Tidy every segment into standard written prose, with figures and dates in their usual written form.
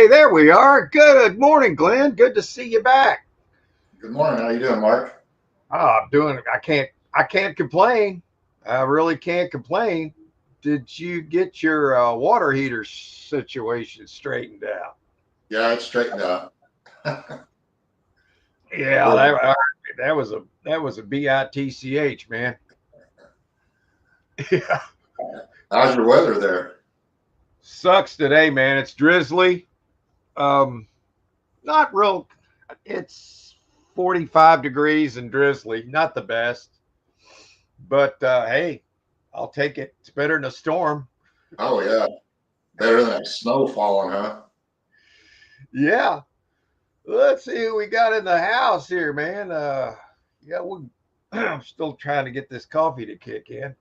Hey, there we are. Good morning, Glenn. Good to see you back. Good morning. How you doing, Mark? I'm doing. I can't complain. I really can't complain. Did you get your water heater situation straightened out? Yeah, it's straightened out. Yeah, Good. that was a bitch, man. Yeah, How's your weather there? sucks today, man. It's drizzly. Um, not real. It's 45 degrees and drizzly. Not the best, but hey, I'll take it. It's better than a storm. Oh yeah, better than that snow falling, huh? Yeah. Let's see who we got in the house here, man. Yeah, I'm still trying to get this coffee to kick in.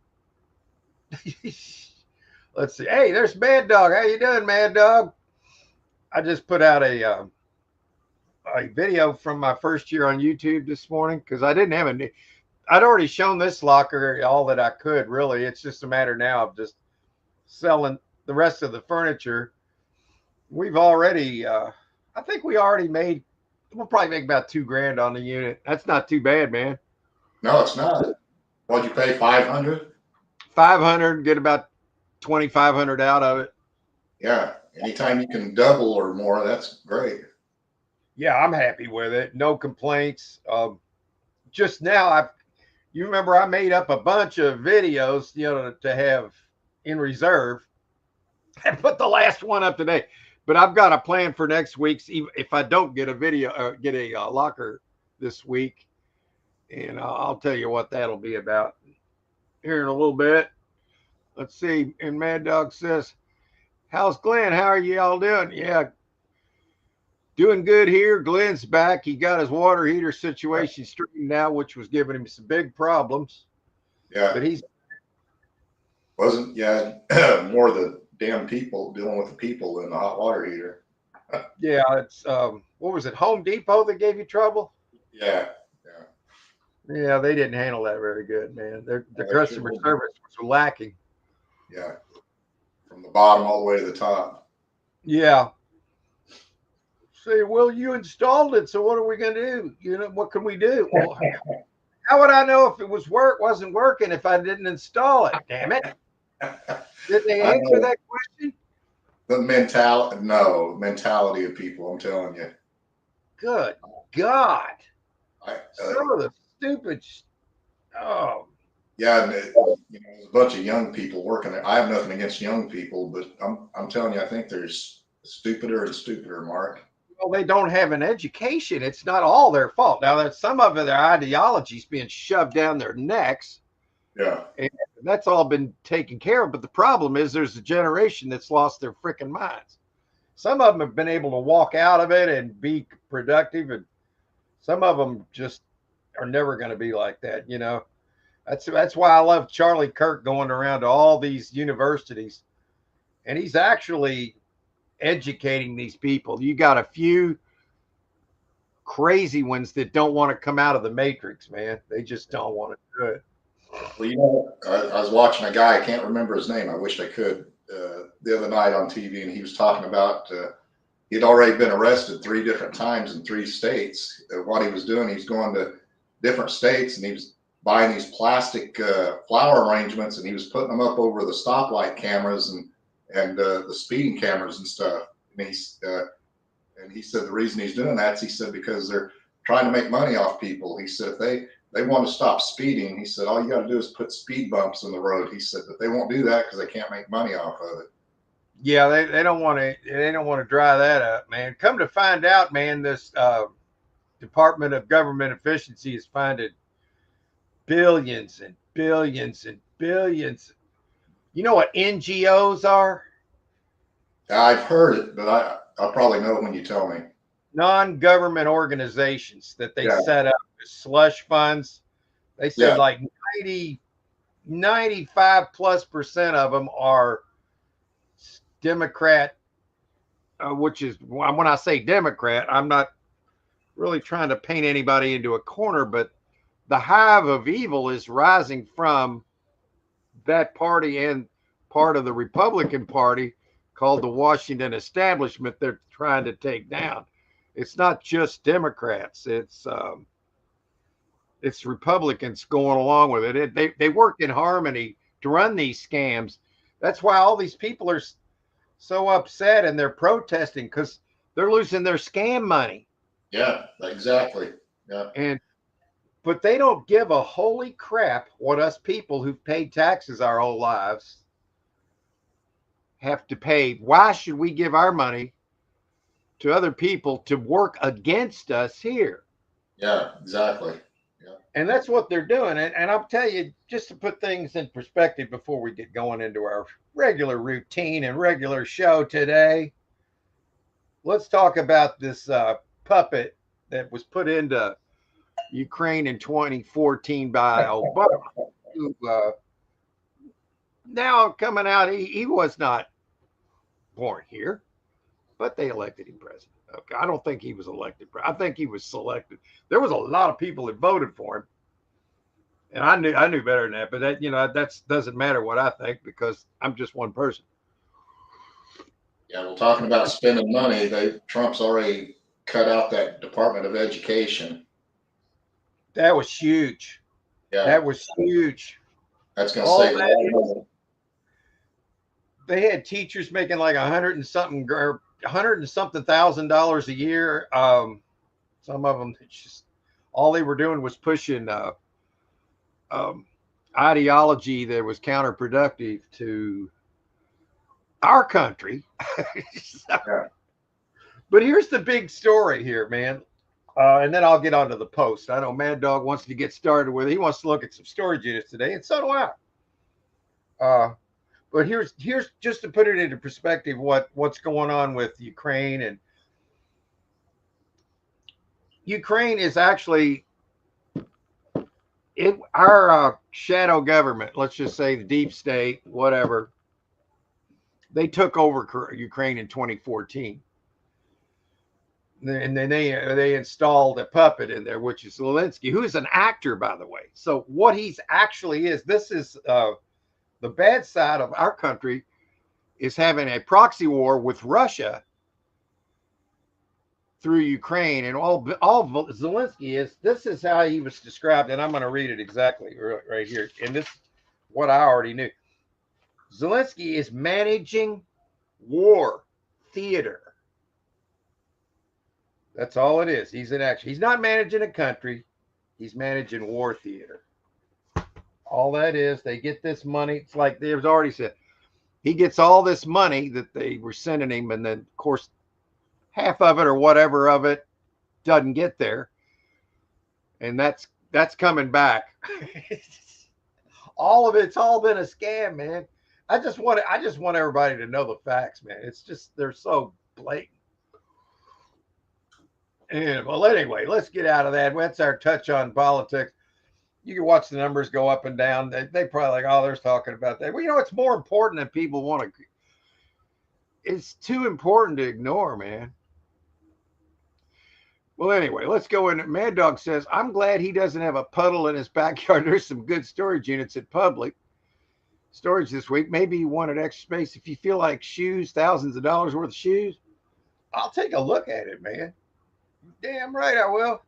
Let's see. Hey, there's Mad Dog. How you doing, Mad Dog? I just put out a video from my first year on YouTube this morning because I didn't have I'd already shown this locker all that I could. Really, it's just a matter now of just selling the rest of the furniture. We've already, I think we already made. We'll probably make about 2 grand on the unit. That's not too bad, man. No, it's not. What'd you pay? 500? 500, get about 2,500 out of it. Yeah. Anytime you can double or more, that's great. Yeah, I'm happy with it. No complaints. Just now, you remember I made up a bunch of videos, to have in reserve. I put the last one up today, but I've got a plan for next week's. If I don't get a video, get a locker this week, and I'll tell you what that'll be about here in a little bit. Let's see. And Mad Dog says, "How's Glenn? How are you all doing?" Yeah, doing good here. Glenn's back. He got his water heater situation straightened out, which was giving him some big problems. Yeah. But he's Wasn't, yeah, more the damn people dealing with the people than the hot water heater. yeah, it's what was it? Home Depot that gave you trouble? Yeah. Yeah. Yeah, they didn't handle that very good, man. Their They sure customer did. service was lacking. Yeah. From the bottom all the way to the top. Yeah. Say, well, you installed it, so what are we going to do? What can we do? Well, how would I know if it wasn't working if I didn't install it? Damn it! Did they I answer know that question? mentality of people, I'm telling you. Good God! I, Some of the stupid. Oh, Yeah, and there's a bunch of young people working there. I have nothing against young people, but I'm telling you, I think there's stupider and stupider, Mark. well, they don't have an education. It's not all their fault. Now, there's some of their ideologies being shoved down their necks, Yeah, and that's all been taken care of. But the problem is, there's a generation that's lost their freaking minds. Some of them have been able to walk out of it and be productive, and some of them just are never going to be like that. That's why I love Charlie Kirk going around to all these universities, and he's actually educating these people. You got a few crazy ones that don't want to come out of the matrix, man. They just don't want to do it. well, I was watching a guy. I can't remember his name. I wish I could. The other night on TV, and he was talking about he'd already been arrested 3 different times in 3 states. What he was doing, he's going to different states, and he was buying these plastic flower arrangements, and he was putting them up over the stoplight cameras and the speeding cameras and stuff. And he said the reason he's doing that is, he said, because they're trying to make money off people. He said if they want to stop speeding, he said all you got to do is put speed bumps in the road. He said, but they won't do that because they can't make money off of it. Yeah, they don't want to dry that up, man. Come to find out, man, this Department of Government Efficiency has funded billions and billions and billions. You know what NGOs are? I've heard it, but I'll probably know when you tell me. Non-government organizations that they Yeah, set up as slush funds. They said yeah, like 95 plus percent of them are Democrat, which is when I say Democrat, I'm not really trying to paint anybody into a corner, but the hive of evil is rising from that party and part of the Republican Party called the Washington establishment they're trying to take down. It's not just Democrats. It's Republicans going along with it. They work in harmony to run these scams. That's why all these people are so upset and they're protesting because they're losing their scam money. Yeah, exactly. Yeah. But they don't give a holy crap what us people who've paid taxes our whole lives have to pay. Why should we give our money to other people to work against us here? Yeah, exactly. Yeah. And that's what they're doing. And I'll tell you, just to put things in perspective before we get going into our regular routine and regular show today, let's talk about this puppet that was put into Ukraine in 2014 by Obama, who now coming out, he was not born here, but they elected him president. Okay, I don't think he was elected. I think he was selected. There was a lot of people that voted for him, and I knew better than that. But that doesn't matter what I think because I'm just one person. Yeah, well, talking about spending money, Trump's already cut out that Department of Education. That was huge. Yeah, that was huge. That's going to save a lot of money. They had teachers making like $100 and something $100,000 a year. Some of them just all they were doing was pushing ideology that was counterproductive to our country. Yeah. But here's the big story here, man. And then I'll get onto the post. I know Mad Dog wants to get started with it. He wants to look at some storage units today, and so do I. But here's just to put it into perspective what's going on with Ukraine. And Ukraine is actually our shadow government, let's just say the deep state, whatever. They took over Ukraine in 2014. And then they installed a puppet in there, which is Zelensky, who is an actor, by the way. So what he's actually is, this is the bad side of our country is having a proxy war with Russia through Ukraine. And all Zelensky is, this is how he was described. And I'm going to read it exactly right here. And this is what I already knew. Zelensky is managing war theater. That's all it is. He's in action. He's not managing a country. He's managing war theater. All that is, they get this money. It's like they was already said. He gets all this money that they were sending him, and then, of course, half of it or whatever of it doesn't get there. And that's coming back. All of it's all been a scam, man. I just want everybody to know the facts, man. It's just they're so blatant. And well, anyway, let's get out of that. That's our touch on politics. You can watch the numbers go up and down. They probably like, oh, they're talking about that. Well, it's more important than people want to. It's too important to ignore, man. Well, anyway, let's go in. Mad Dog says, I'm glad he doesn't have a puddle in his backyard. There's some good storage units at public storage this week. Maybe you wanted extra space. If you feel like shoes, thousands of dollars worth of shoes, I'll take a look at it, man. Damn right I will.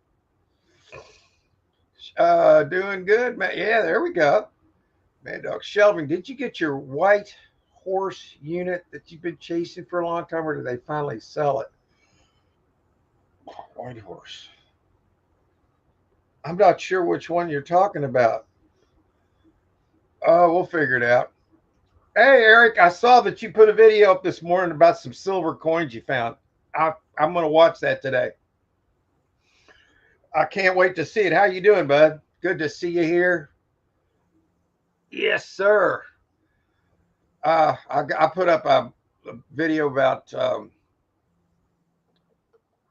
Doing good, man. Yeah, there we go. Mad Dog. Shelving, did you get your white horse unit that you've been chasing for a long time, or did they finally sell it? White horse. I'm not sure which one you're talking about. We'll figure it out. Hey, Eric, I saw that you put a video up this morning about some silver coins you found. I'm going to watch that today. I can't wait to see it. How you doing, bud? Good to see you here. Yes, sir. I put up a video about I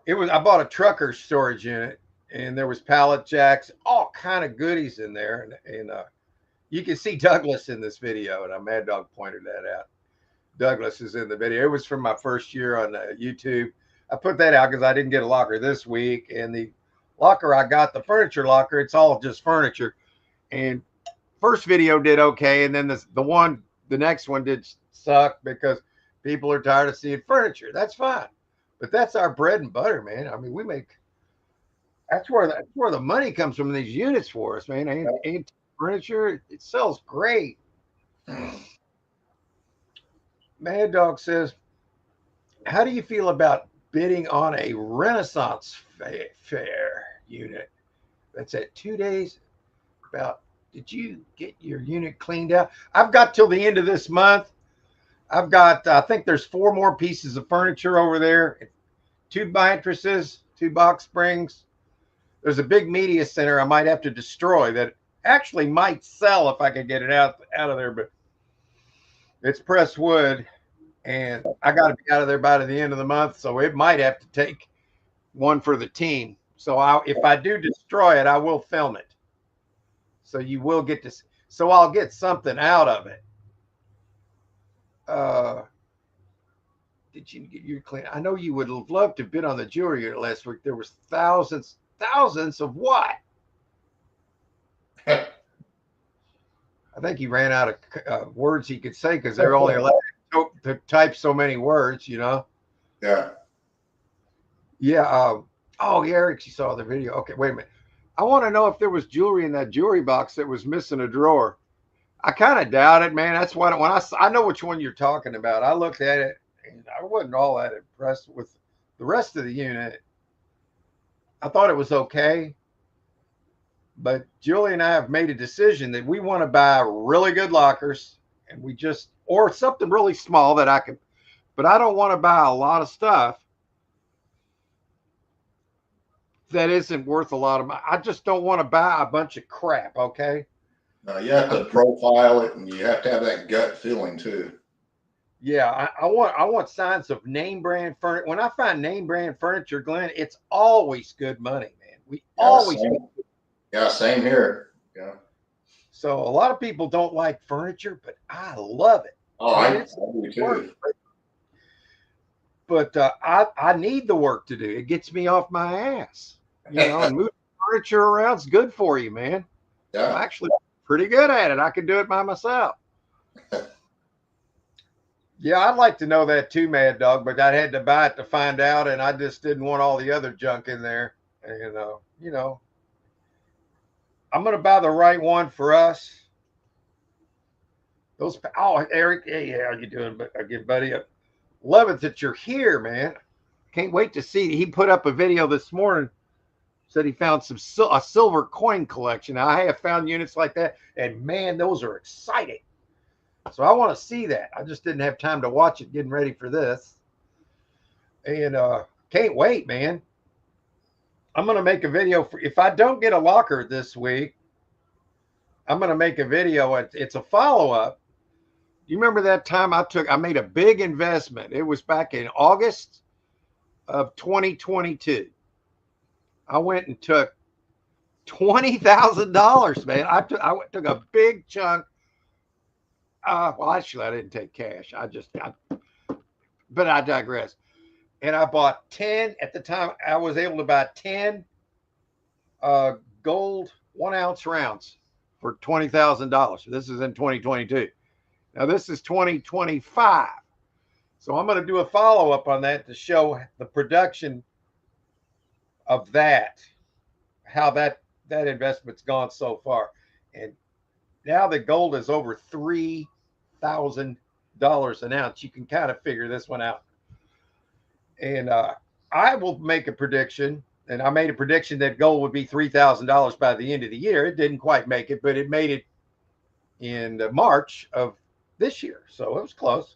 bought a trucker storage unit, and there was pallet jacks, all kind of goodies in there, and you can see Douglas in this video, and Mad Dog pointed that out. Douglas is in the video. It was from my first year on YouTube. I put that out because I didn't get a locker this week, and the locker I got, the furniture locker, it's all just furniture. And first video did okay, and then the next one did suck because People are tired of seeing furniture. That's fine. But that's our bread and butter, man. I mean, we make that's where the money comes from in these units for us, man. Ain't furniture. It sells great. Mad Dog says, how do you feel about bidding on a Renaissance fair unit? That's at 2 days. About, did you get your unit cleaned out? I've got till the end of this month. I've got, I think there's 4 more pieces of furniture over there, 2 mattresses, 2 box springs. There's a big media center I might have to destroy that actually might sell if I could get it out of there, but it's pressed wood and I got to be out of there by the end of the month, so it might have to take one for the team. So if I do destroy it, I will film it. So you will get to. So I'll get something out of it. Did you get your clean? I know you would have loved to bid on the jewelry unit last week. There was thousands of what? I think he ran out of words he could say because they're only allowed to type so many words, you know? Yeah. Yeah. Oh, Eric, you saw the video. Okay, wait a minute. I want to know if there was jewelry in that jewelry box that was missing a drawer. I kind of doubt it, man. That's why when I know which one you're talking about. I looked at it and I wasn't all that impressed with the rest of the unit. I thought it was okay. But Julie and I have made a decision that we want to buy really good lockers and or something really small that I can, but I don't want to buy a lot of stuff that isn't worth a lot of money. I just don't want to buy a bunch of crap. Okay. You have to profile it and you have to have that gut feeling too. Yeah. I want signs of name brand furniture. When I find name brand furniture, Glenn, it's always good money, man. Same here. Yeah. So a lot of people don't like furniture, but I love it. Oh, I do too. But I need the work to do. It gets me off my ass, and moving furniture around is good for you, man. Yeah. I'm actually pretty good at it. I can do it by myself. Yeah, I'd like to know that too, Mad Dog, but I had to buy it to find out, and I just didn't want all the other junk in there. And, I'm going to buy the right one for us. Eric, hey, how you doing, again, buddy? Love it that you're here, man. Can't wait to see. He put up a video this morning. Said he found a silver coin collection. Now, I have found units like that, and man, those are exciting. So I want to see that. I just didn't have time to watch it getting ready for this. And can't wait, man. I'm going to make a video if I don't get a locker this week, I'm going to make a video. It's a follow-up. You remember that time I made a big investment. It was back in August of 2022. I went and took $20,000, man. I took a big chunk. Well, actually, I didn't take cash. But I digress. And I bought 10 at the time. I was able to buy 10 gold 1-ounce rounds for $20,000. This is in 2022. Now this is 2025. So I'm going to do a follow-up on that to show the production of that, how that investment's gone so far. And now the gold is over $3,000 an ounce. You can kind of figure this one out. And I will make a prediction, and I made a prediction that gold would be $3,000 by the end of the year. It didn't quite make it, but it made it in March of this year. So it was close.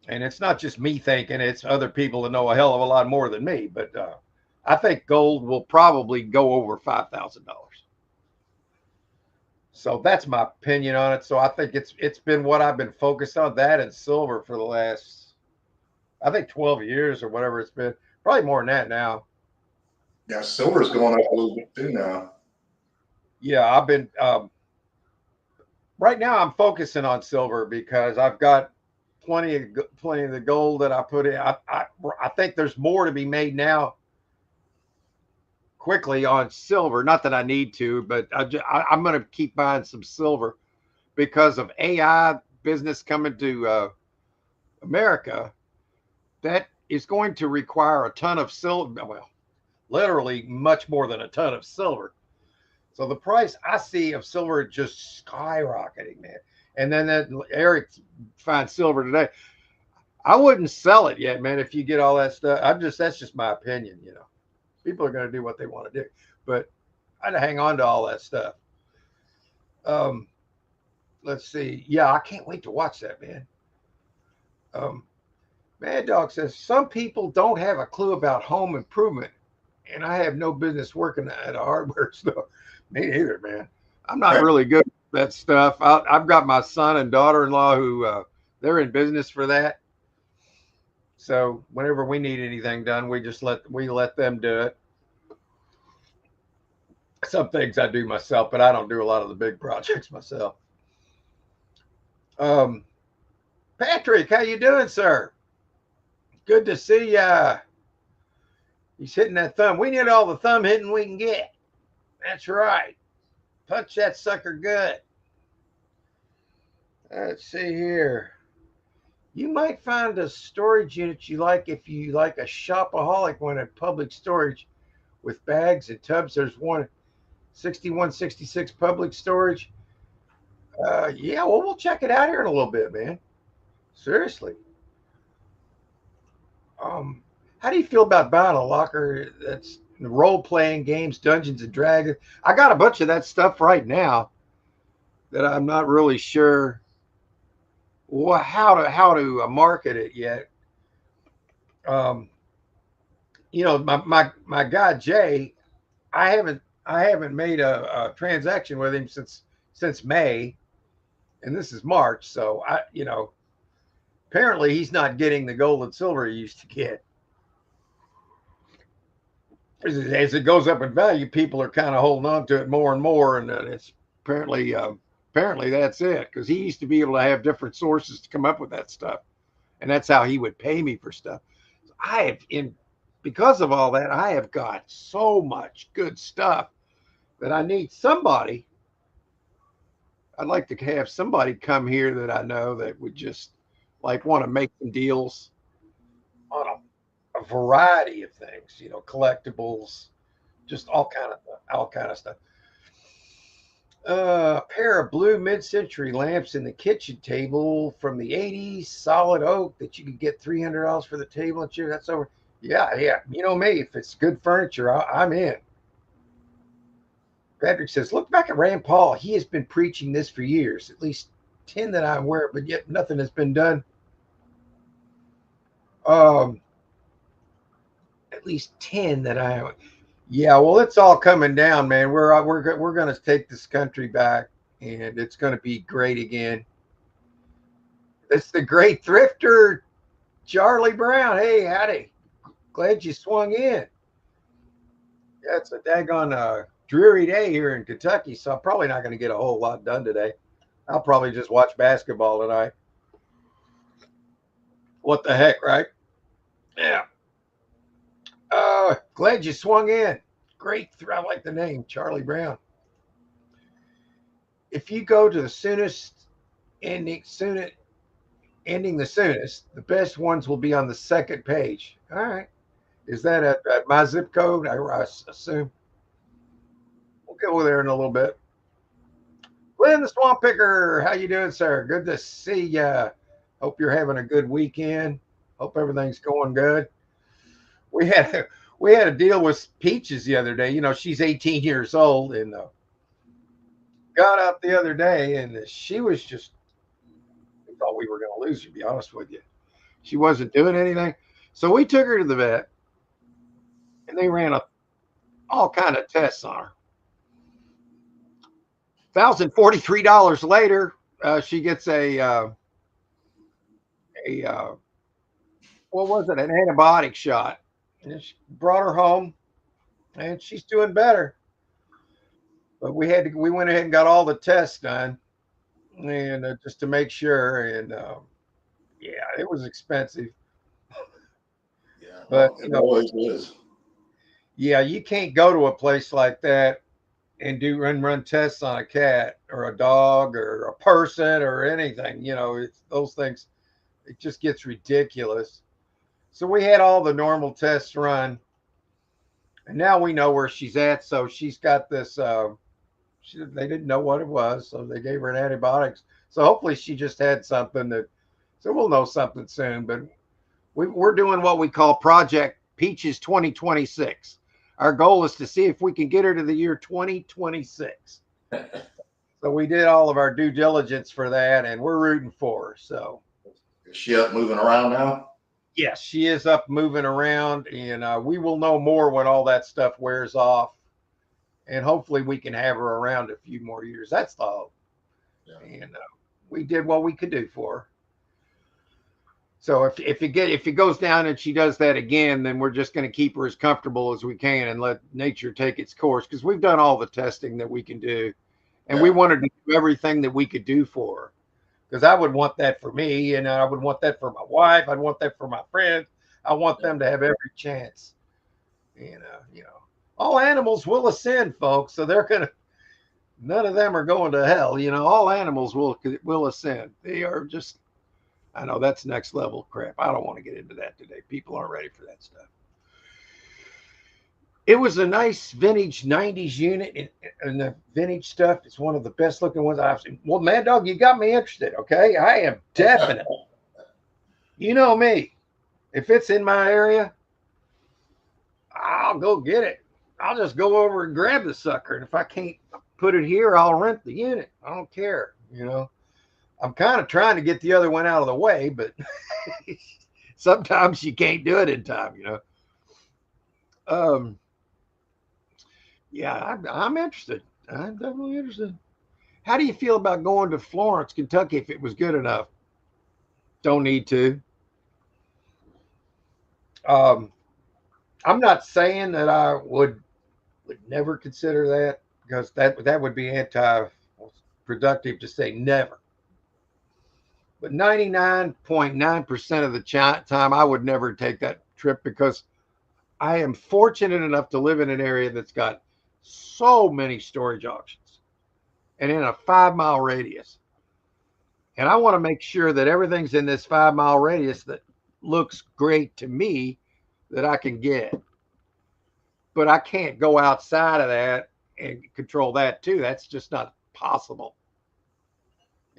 And it's not just me thinking, it's other people that know a hell of a lot more than me. But I think gold will probably go over $5,000. So that's my opinion on it. So I think it's been what I've been focused on, that and silver for the last, I think 12 years or whatever it's been. Probably more than that now. Yeah, silver's going up a little bit too now. Yeah, I've been right now I'm focusing on silver because I've got plenty of the gold that I put in. I think there's more to be made now quickly on silver. Not that I need to, but I'm going to keep buying some silver because of AI business coming to America, that is going to require a ton of silver. Well, literally much more than a ton of silver. So the price I see of silver just skyrocketing, man. And then that Eric finds silver today. I wouldn't sell it yet, man. If you get all that stuff, that's just my opinion. People are going to do what they want to do, but I'd hang on to all that stuff. Um, let's see. Yeah, I can't wait to watch that, man. Um, Mad Dog says some people don't have a clue about home improvement, and I have no business working at a hardware store. Me neither, man. I'm not really good at that stuff. I've got my son and daughter-in-law who they're in business for that. So whenever we need anything done, we let them do it. Some things I do myself, but I don't do a lot of the big projects myself. Um, Patrick, how you doing, sir? Good to see ya. He's hitting that thumb. We need all the thumb hitting we can get. That's right. Punch that sucker good. Let's see here. You might find a storage unit you like if you like a shopaholic one at Public Storage with bags and tubs. There's one 6166 Public Storage. Yeah, well, we'll check it out here in a little bit, man. Seriously. How do you feel about buying a locker that's role playing games, Dungeons and Dragons? I got a bunch of that stuff right now that I'm not really sure how to market it yet. Um, my guy Jay, I haven't made a transaction with him since May, and this is March. So apparently he's not getting the gold and silver he used to get. As it goes up in value, people are kind of holding on to it more and more, and it's apparently that's it, because he used to be able to have different sources to come up with that stuff, and that's how he would pay me for stuff. I have in Because of all that, I have got so much good stuff that I need somebody. I'd like to have somebody come here that I know that would just like want to make some deals on a variety of things, collectibles, just all kind of stuff. A pair of blue mid-century lamps in the kitchen table from the '80s, solid oak that you could get $300 for the table and chair. That's over. Yeah, yeah. You know me. If it's good furniture, I'm in. Patrick says, look back at Rand Paul. He has been preaching this for years, at least 10 that I'm aware of, but yet nothing has been done. Um, at least 10 that I. Yeah, well, it's all coming down, man. We're going to take this country back, and it's going to be great again. It's the great thrifter, Charlie Brown. Hey, howdy. Glad you swung in. Yeah, it's a daggone dreary day here in Kentucky, so I'm probably not going to get a whole lot done today. I'll probably just watch basketball tonight. What the heck, right? Yeah. Glad you swung in. Great. I like the name, Charlie Brown. If you go to the ending the soonest, the best ones will be on the second page. All right. Is that at my zip code? I assume. We'll go there in a little bit. Glenn the Swamp Picker, how you doing, sir? Good to see ya. Hope you're having a good weekend. Hope everything's going good. We had a, we had a deal with Peaches the other day. She's 18 years old, and got up the other day, and she was just, we thought we were going to lose her, to be honest with you. She wasn't doing anything. So we took her to the vet, and they ran all kind of tests on her. $1,043 later, she gets a what was it? An antibiotic shot. And she brought her home, and she's doing better. But we went ahead and got all the tests done, and just to make sure. And yeah, it was expensive. Yeah, But it always is. yeah, you can't go to a place like that and run tests on a cat or a dog or a person or anything. It's those things. It just gets ridiculous. So we had all the normal tests run, and now we know where she's at. So she's got this. They didn't know what it was, so they gave her an antibiotics. So hopefully she just had something that. So we'll know something soon. But we're doing what we call Project Peaches 2026. Our goal is to see if we can get her to the year 2026. So we did all of our due diligence for that, and we're rooting for her. So Is she up moving around now? yes, she is up moving around, and we will know more when all that stuff wears off, and hopefully we can have her around a few more years. That's the hope. Yeah. And we did what we could do for her. So if it goes down and she does that again, then we're just going to keep her as comfortable as we can and let nature take its course, because we've done all the testing that we can do, and we wanted to do everything that we could do for her. Because I would want that for me, and I would want that for my wife. I'd want that for my friends. I want them to have every chance. And all animals will ascend, folks. So none of them are going to hell. All animals will ascend. They are just. I know that's next level crap. I don't want to get into that today. People aren't ready for that stuff. It was a nice vintage 90s unit, and the vintage stuff is one of the best looking ones I've seen. Well, Mad Dog, you got me interested, okay? I am definite. You know me. If it's in my area, I'll go get it. I'll just go over and grab the sucker. And if I can't put it here, I'll rent the unit. I don't care, I'm kind of trying to get the other one out of the way, but sometimes you can't do it in time, Yeah, I'm interested. I'm definitely interested. How do you feel about going to Florence, Kentucky, if it was good enough? Don't need to. I'm not saying that I would never consider that, because that would be anti-productive to say never. But 99.9% of the time, I would never take that trip, because I am fortunate enough to live in an area that's got so many storage auctions and in a 5-mile radius. And I want to make sure that everything's in this 5-mile radius that looks great to me that I can get. But I can't go outside of that and control that too. That's just not possible.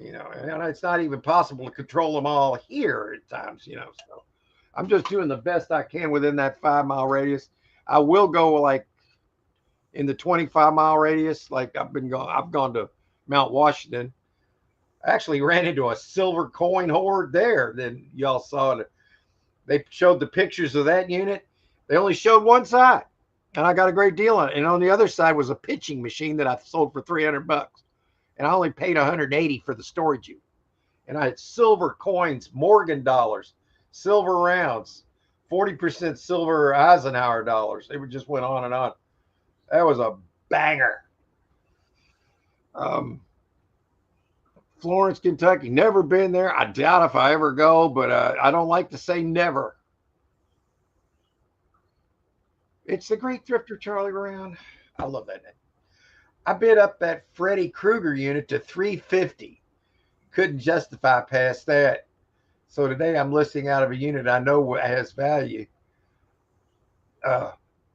And it's not even possible to control them all here at times, so I'm just doing the best I can within that 5-mile radius. I will go like in the 25-mile radius. Like I've gone to Mount Washington. I actually ran into a silver coin hoard there. Then y'all saw it. They showed the pictures of that unit. They only showed one side, and I got a great deal on it. And on the other side was a pitching machine that I sold for $300. And I only paid $180 for the storage unit. And I had silver coins, Morgan dollars, silver rounds, 40% silver Eisenhower dollars. They just went on and on. That was a banger. Florence, Kentucky, never been there. I doubt if I ever go, but I don't like to say never. It's the great thrifter Charlie Brown. I love that name. I bid up that Freddy Krueger unit to $350. Couldn't justify past that. So today I'm listing out of a unit I know has value.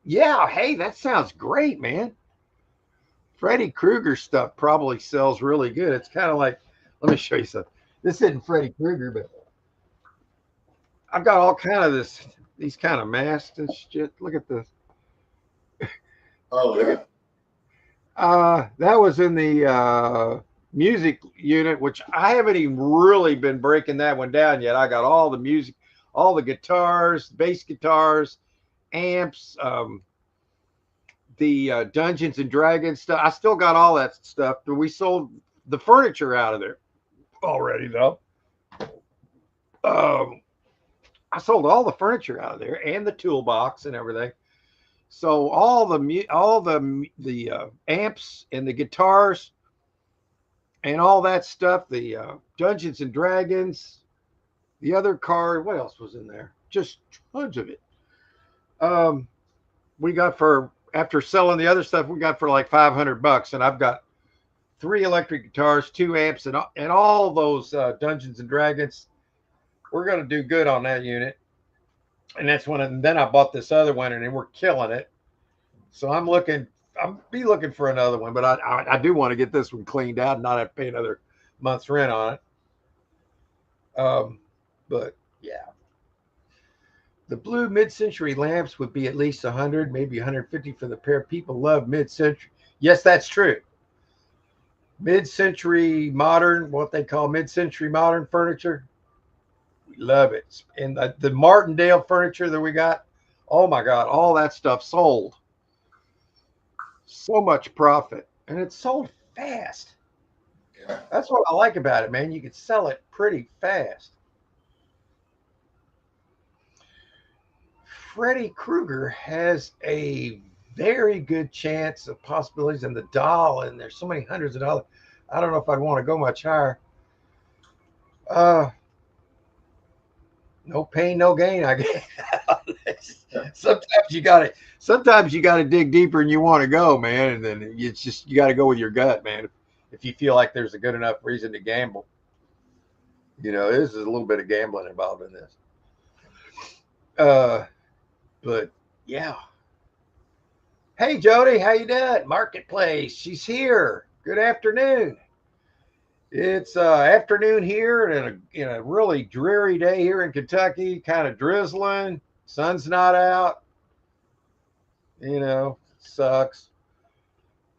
Yeah, hey, that sounds great, man. Freddy Krueger stuff probably sells really good. It's kind of like, let me show you something. This isn't Freddy Krueger, but I've got all kind of these kind of masks and shit. Look at this. Oh, yeah. That was in the music unit, which I haven't even really been breaking that one down yet. I got all the music, all the guitars, bass guitars, amps, the Dungeons and Dragons stuff. I still got all that stuff, but we sold the furniture out of there already, though. I sold all the furniture out of there and the toolbox and everything. So all the amps and the guitars and all that stuff, the Dungeons and Dragons, the other card, what else was in there? Just tons of it. We got after selling the other stuff, we got for like $500, and I've got 3 electric guitars, 2 amps, and all those Dungeons and Dragons. we're going to do good on that unit. And that's when, and then I bought this other one, and we're killing it. So I'll be looking for another one, but I do want to get this one cleaned out and not have to pay another month's rent on it. But yeah, the blue mid-century lamps would be at least 100, maybe 150 for the pair. People love mid-century. Yes, that's true. Mid-century modern, what they call mid-century modern furniture. We love it. And the Martindale furniture that we got, oh my God, all that stuff sold. So much profit. And it sold fast. Yeah. That's what I like about it, man. You could sell it pretty fast. Freddy Krueger has a very good chance of possibilities in the doll, and there's so many hundreds of dollars. I don't know if I'd want to go much higher. No pain, no gain, I guess. Sometimes you gotta dig deeper and you want to go, man. And then it's just you gotta go with your gut, man. If you feel like there's a good enough reason to gamble. This is a little bit of gambling involved in this. But yeah. Hey Jody, how you doing? Marketplace, she's here. Good afternoon. It's afternoon here, and in a really dreary day here in Kentucky, kind of drizzling. Sun's not out. Sucks.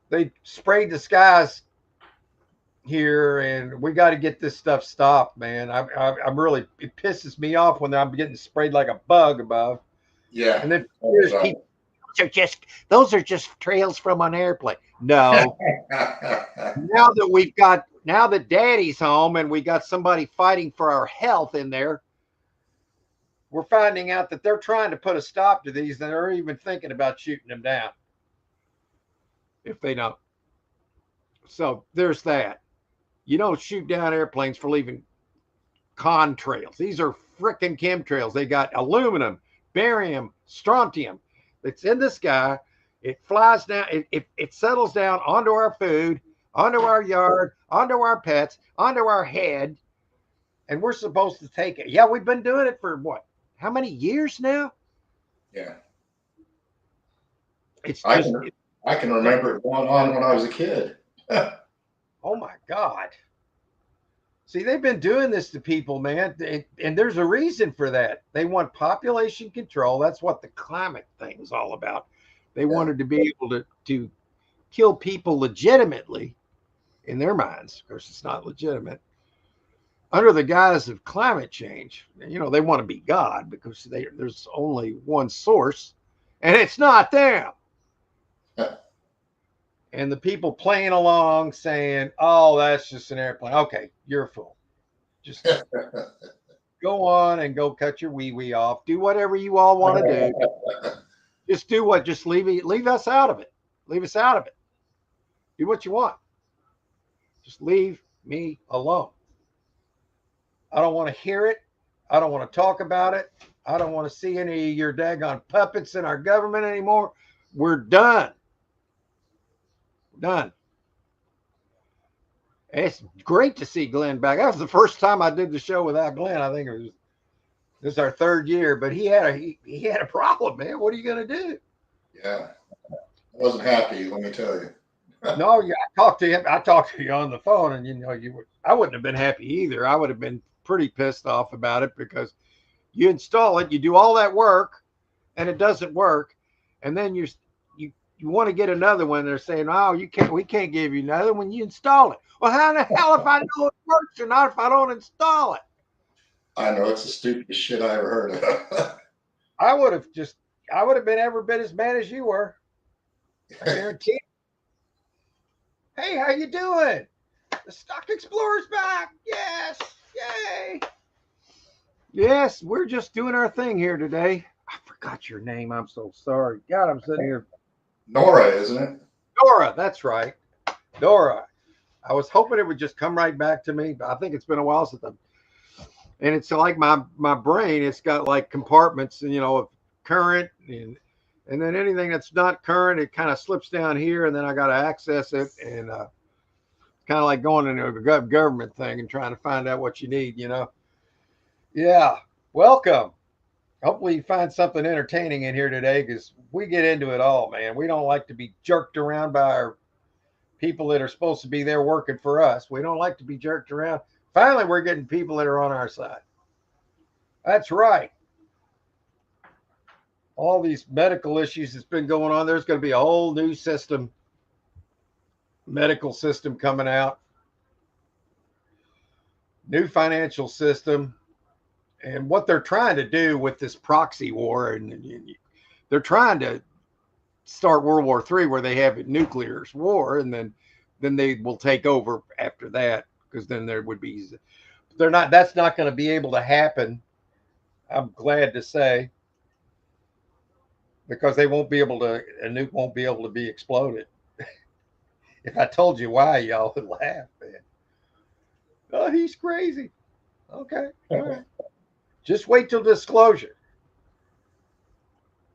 They sprayed the skies here, and we got to get this stuff stopped, man. I'm really, it pisses me off when I'm getting sprayed like a bug above. Yeah. And then there's people. Those are just trails from an airplane. No. now that Daddy's home and we got somebody fighting for our health in there, we're finding out that they're trying to put a stop to these, and they're even thinking about shooting them down if they don't. So there's that. You don't shoot down airplanes for leaving contrails. These are frickin' chemtrails. They got aluminum, barium, strontium. It's in the sky. It flies down. It settles down onto our food, onto our yard, onto our pets, onto our head, and we're supposed to take it. Yeah, we've been doing it for what? How many years now? Yeah. I can remember it going on when I was a kid. Oh my God. See, they've been doing this to people, man, and there's a reason for that. They want population control. That's what the climate thing is all about. They wanted to be able to kill people legitimately in their minds. Of course, it's not legitimate. Under the guise of climate change, they want to be God because there's only one source, and it's not them. And the people playing along saying, oh, that's just an airplane. Okay, you're a fool. Just go on and go cut your wee-wee off. Do whatever you all want to do. Just do what? Just leave us out of it. Leave us out of it. Do what you want. Just leave me alone. I don't want to hear it. I don't want to talk about it. I don't want to see any of your daggone puppets in our government anymore. We're done. Done. It's great to see Glenn back. That was the first time I did the show without Glenn. I think this is our third year, but he had a problem, man. What are you going to do? Yeah, I wasn't happy. Let me tell you. No, yeah, I talked to him. I talked to you on the phone, and I wouldn't have been happy either. I would have been pretty pissed off about it because you install it, you do all that work, and it doesn't work, and then you want to get another one. They're saying, "Oh, we can't give you another when you install it." Well, how the hell if I know it works or not if I don't install it? I know it's the stupidest shit I ever heard of. I would have been every bit as mad as you were. I guarantee. Hey, how you doing? The Stock Explorer's back. Yes, yay. Yes, we're just doing our thing here today. I forgot your name. I'm so sorry. God, I'm sitting here. Nora, isn't it? Dora, that's right. Dora. I was hoping it would just come right back to me, but I think it's been a while since and it's like my brain, it's got like compartments, of current and then anything that's not current, it kind of slips down here, and then I got to access it, and kind of like going into a government thing and trying to find out what you need, Yeah, welcome. Hopefully you find something entertaining in here today because we get into it all, man. We don't like to be jerked around by our people that are supposed to be there working for us. We don't like to be jerked around. Finally, we're getting people that are on our side. That's right. All these medical issues that's been going on, there's going to be a whole new system, medical system coming out, new financial system. And what they're trying to do with this proxy war, and they're trying to start World War III where they have a nuclear war, and then they will take over after that because then there would be they're not that's not going to be able to happen. I'm glad to say because they won't be able to a nuke won't be able to be exploded. If I told you why, y'all would laugh, man. Oh, he's crazy. Okay, all right. Just wait till disclosure.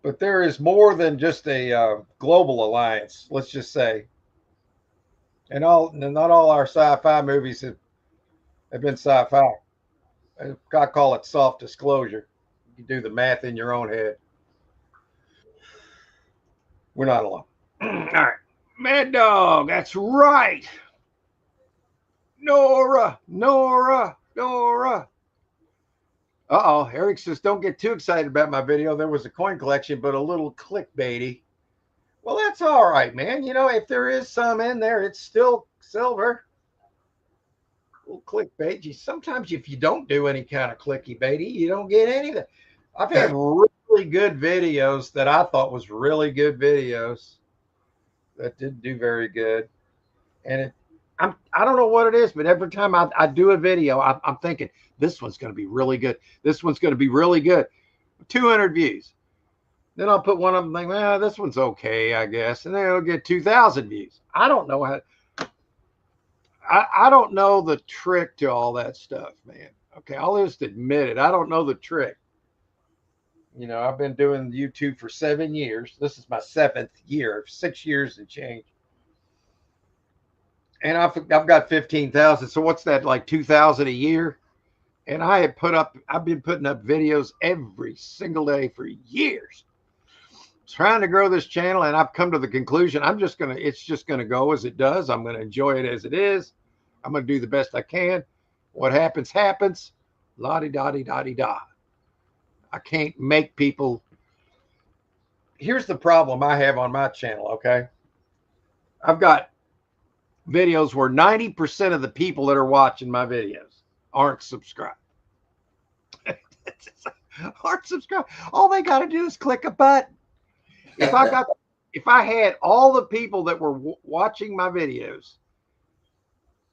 But there is more than just a global alliance. Let's just say, and not all our sci-fi movies have been sci-fi. I call it soft disclosure. You do the math in your own head. We're not alone. All right. Mad Dog, that's right. Nora. Eric says, don't get too excited about my video. There was a coin collection, but a little clickbaity. Well, that's all right, man. You know, if there is some in there, it's still silver. A little clickbait. Sometimes if you don't do any kind of clicky baity, you don't get anything. I've had really good videos that I thought was really good videos that didn't do very good. And I don't know what it is, but every time I do a video, I'm thinking this one's going to be really good. This one's going to be really good. 200 views. Then I'll put one of them, think, this one's okay, I guess, and then it'll get 2,000 views. I don't know how. I don't know the trick to all that stuff, man. Okay, I'll just admit it. I don't know the trick. You know, I've been doing YouTube for 7 years. This is my 7th year, 6 years and change. And I've got 15,000. So what's that, like 2,000 a year? And I've been putting up videos every single day for years, trying to grow this channel. And I've come to the conclusion, it's just going to go as it does. I'm going to enjoy it as it is. I'm going to do the best I can. What happens, happens. La-di-da-di-da-di-da. I can't make people. Here's the problem I have on my channel, okay? I've got videos where 90% of the people that are watching my videos aren't subscribed. Aren't subscribed. All they got to do is click a button. If I had all the people that were watching my videos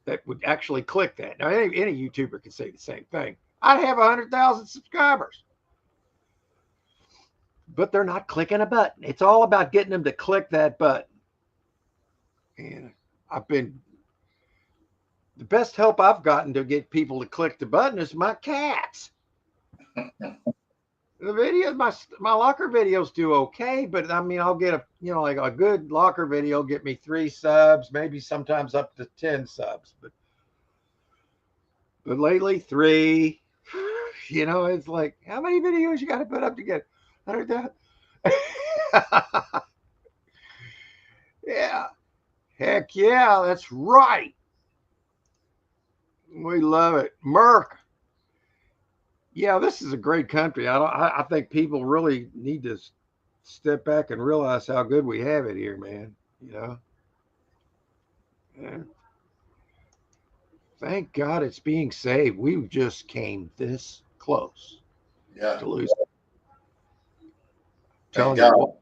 that would actually click that. Now, any YouTuber can say the same thing. I'd have 100,000 subscribers. But they're not clicking a button. It's all about getting them to click that button. And the best help I've gotten to get people to click the button is my cats. The videos, my locker videos do okay, but I mean, I'll get like a good locker video, get me 3 subs, maybe sometimes up to 10 subs, but lately 3. It's like, how many videos you got to put up to get 100,000? Yeah, heck yeah, that's right. We love it, Merc. Yeah, this is a great country. I think people really need to step back and realize how good we have it here, man. Yeah. Thank God it's being saved. We just came this close to losing. Thank God.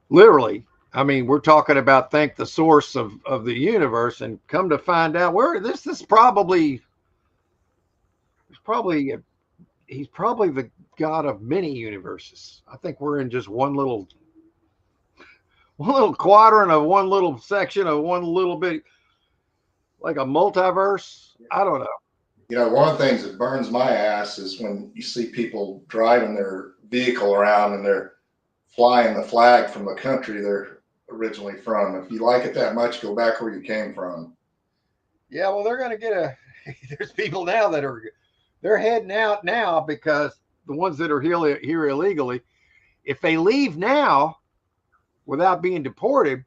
Literally, I mean, we're talking about thank the source of the universe, and come to find out this is probably he's probably the God of many universes. I think we're in just one little quadrant of one little section of one little bit, like a multiverse. I don't know. One of the things that burns my ass is when you see people driving their vehicle around and they're flying the flag from the country they're originally from. If you like it that much, go back where you came from. Yeah, well, they're going to get there's people now that are They're heading out now because the ones that are here illegally, if they leave now without being deported,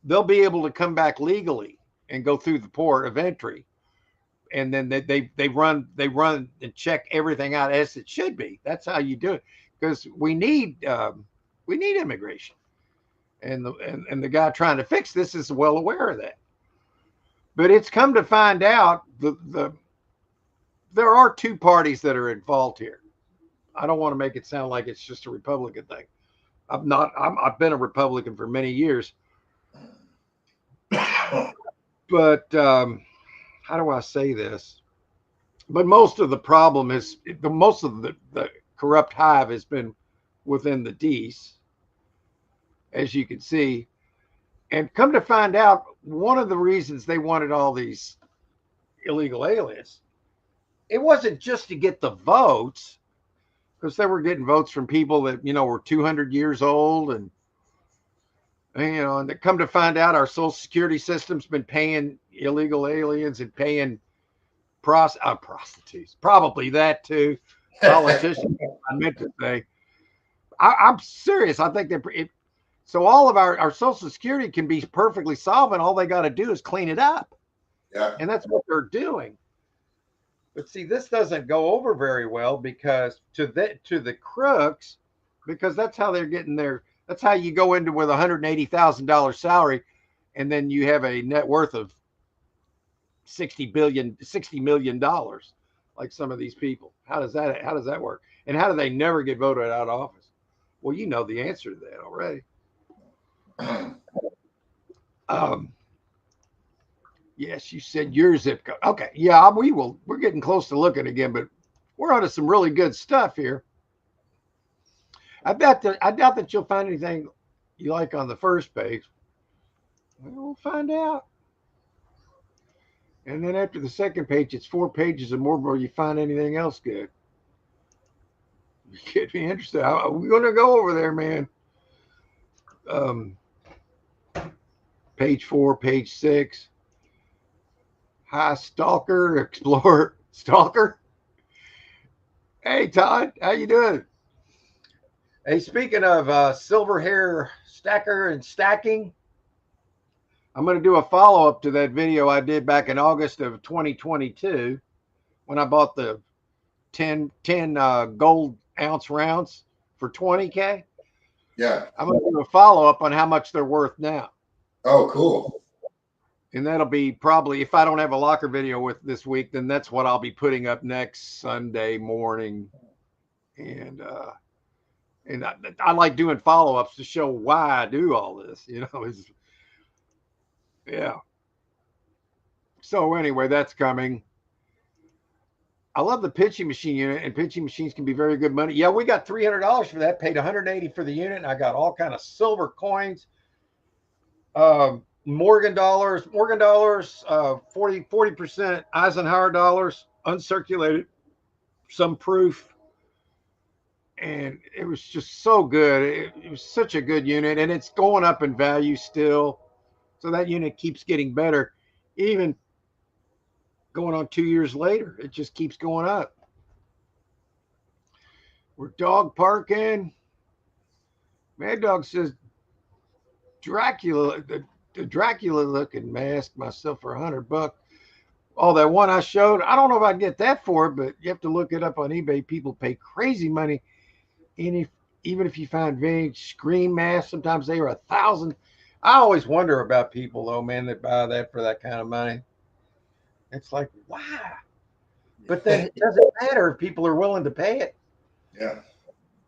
they'll be able to come back legally and go through the port of entry. And then they run and check everything out as it should be. That's how you do it, because we need immigration, and the guy trying to fix this is well aware of that. But it's come to find out there are two parties that are involved here. I don't want to make it sound like it's just a Republican thing. I've been a Republican for many years, but how do I say this? But most of the problem is most of the corrupt hive has been within the D's, as you can see. And come to find out, one of the reasons they wanted all these illegal aliens, it wasn't just to get the votes, because they were getting votes from people that, were 200 years old. And and come to find out, our Social Security system's been paying illegal aliens and paying prostitutes, probably that too. Politicians, I meant to say. I'm serious. I think so all of our Social Security can be perfectly solvent. All they got to do is clean it up. Yeah. And that's what they're doing. But see, this doesn't go over very well because to the crooks, because that's how they're getting that's how you go into with $180,000 salary, and then you have a net worth of $60 million, like some of these people. How does that work? And how do they never get voted out of office? Well, you know the answer to that already. Yes, you said your zip code. Okay, yeah, we're getting close to looking again, but we're onto some really good stuff here. I doubt that you'll find anything you like on the first page. We'll find out. And then after the second page, it's 4 pages or more before you find anything else good. You get me interested. We're going to go over there, man. Page 4, page 6. Hi, Stalker, Explorer, Stalker. Hey, Todd, how you doing? Hey, speaking of silver hair stacker and stacking, I'm going to do a follow-up to that video I did back in August of 2022 when I bought the 10 gold ounce rounds for $20K. Yeah. I'm going to do a follow-up on how much they're worth now. Oh, cool. And that'll be probably, if I don't have a locker video with this week, then that's what I'll be putting up next Sunday morning. And I like doing follow-ups to show why I do all this, yeah. So anyway, that's coming. I love the pitching machine unit, and pitching machines can be very good money. Yeah, we got $300 for that, paid $180 for the unit, and I got all kind of silver coins. Morgan dollars, 40% Eisenhower dollars, uncirculated, some proof. And it was just so good. It was such a good unit, and it's going up in value still. So that unit keeps getting better, even going on 2 years later. It just keeps going up. We're dog parking. Mad Dog says, Dracula, the Dracula looking mask myself for $100. Oh, that one I showed, I don't know if I can get that for it, but you have to look it up on eBay. People pay crazy money. And even if you find vintage scream masks, sometimes they are $1,000. I always wonder about people though, man, that buy that for that kind of money. It's like, why? But then it doesn't matter if people are willing to pay it. Yeah.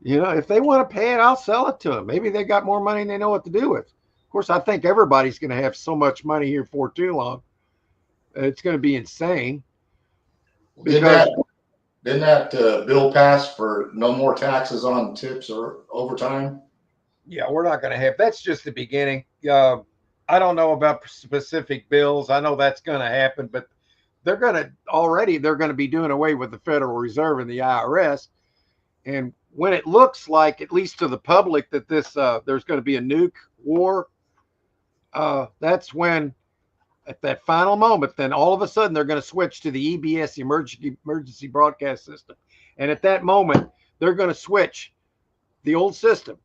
If they want to pay it, I'll sell it to them. Maybe they got more money and they know what to do with. Of course, I think everybody's going to have so much money here for too long. It's going to be insane. Because didn't that bill pass for no more taxes on tips or overtime? Yeah, we're not going to have. That's just the beginning. I don't know about specific bills. I know that's going to happen, but they're going to be doing away with the Federal Reserve and the IRS. And when it looks like, at least to the public, that there's going to be a nuke war, that's when At that final moment, then all of a sudden they're going to switch to the EBS, emergency broadcast system. And at that moment, they're going to switch the old system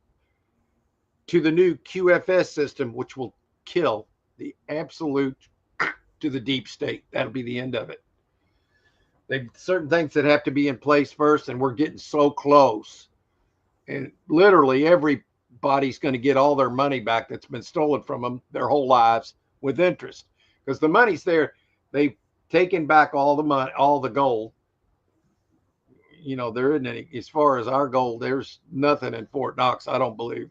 to the new QFS system, which will kill the absolute to the deep state. That'll be the end of it. There's certain things that have to be in place first, and we're getting so close. And literally everybody's going to get all their money back that's been stolen from them their whole lives with interest, because the money's there. They've taken back all the money, all the gold. You know, there isn't any, as far as our gold, there's nothing in Fort Knox, I don't believe.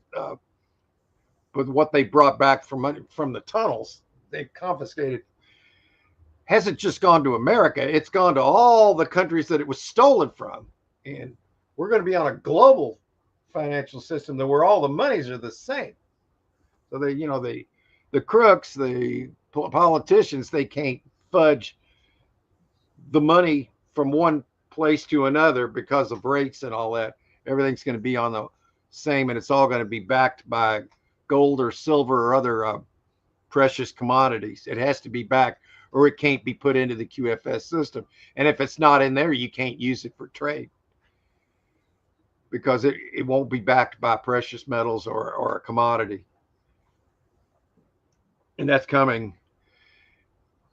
But what they brought back from the tunnels, they've confiscated, hasn't just gone to America, it's gone to all the countries that it was stolen from. And we're going to be on a global financial system that where all the monies are the same. So they, you know, the crooks, the politicians, they can't fudge the money from one place to another because of rates and all that. Everything's going to be on the same, and it's all going to be backed by gold or silver or other precious commodities. It has to be backed, or it can't be put into the QFS system. And if it's not in there, you can't use it for trade, because it won't be backed by precious metals or a commodity. And that's coming.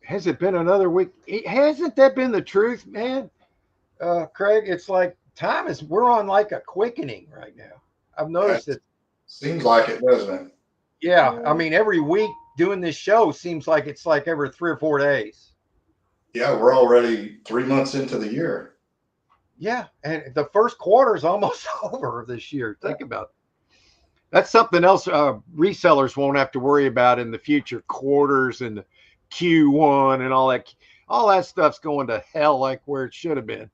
Has it been another week? Hasn't that been the truth, man? Craig, it's like we're on like a quickening right now. I've noticed it. Seems like it, doesn't it? Yeah. I mean, every week doing this show seems like it's like every 3 or 4 days. Yeah, we're already 3 months into the year. Yeah. And the first quarter is almost over this year. Think about it. That's something else resellers won't have to worry about in the future quarters and the Q1 and all that. All that stuff's going to hell like where it should have been.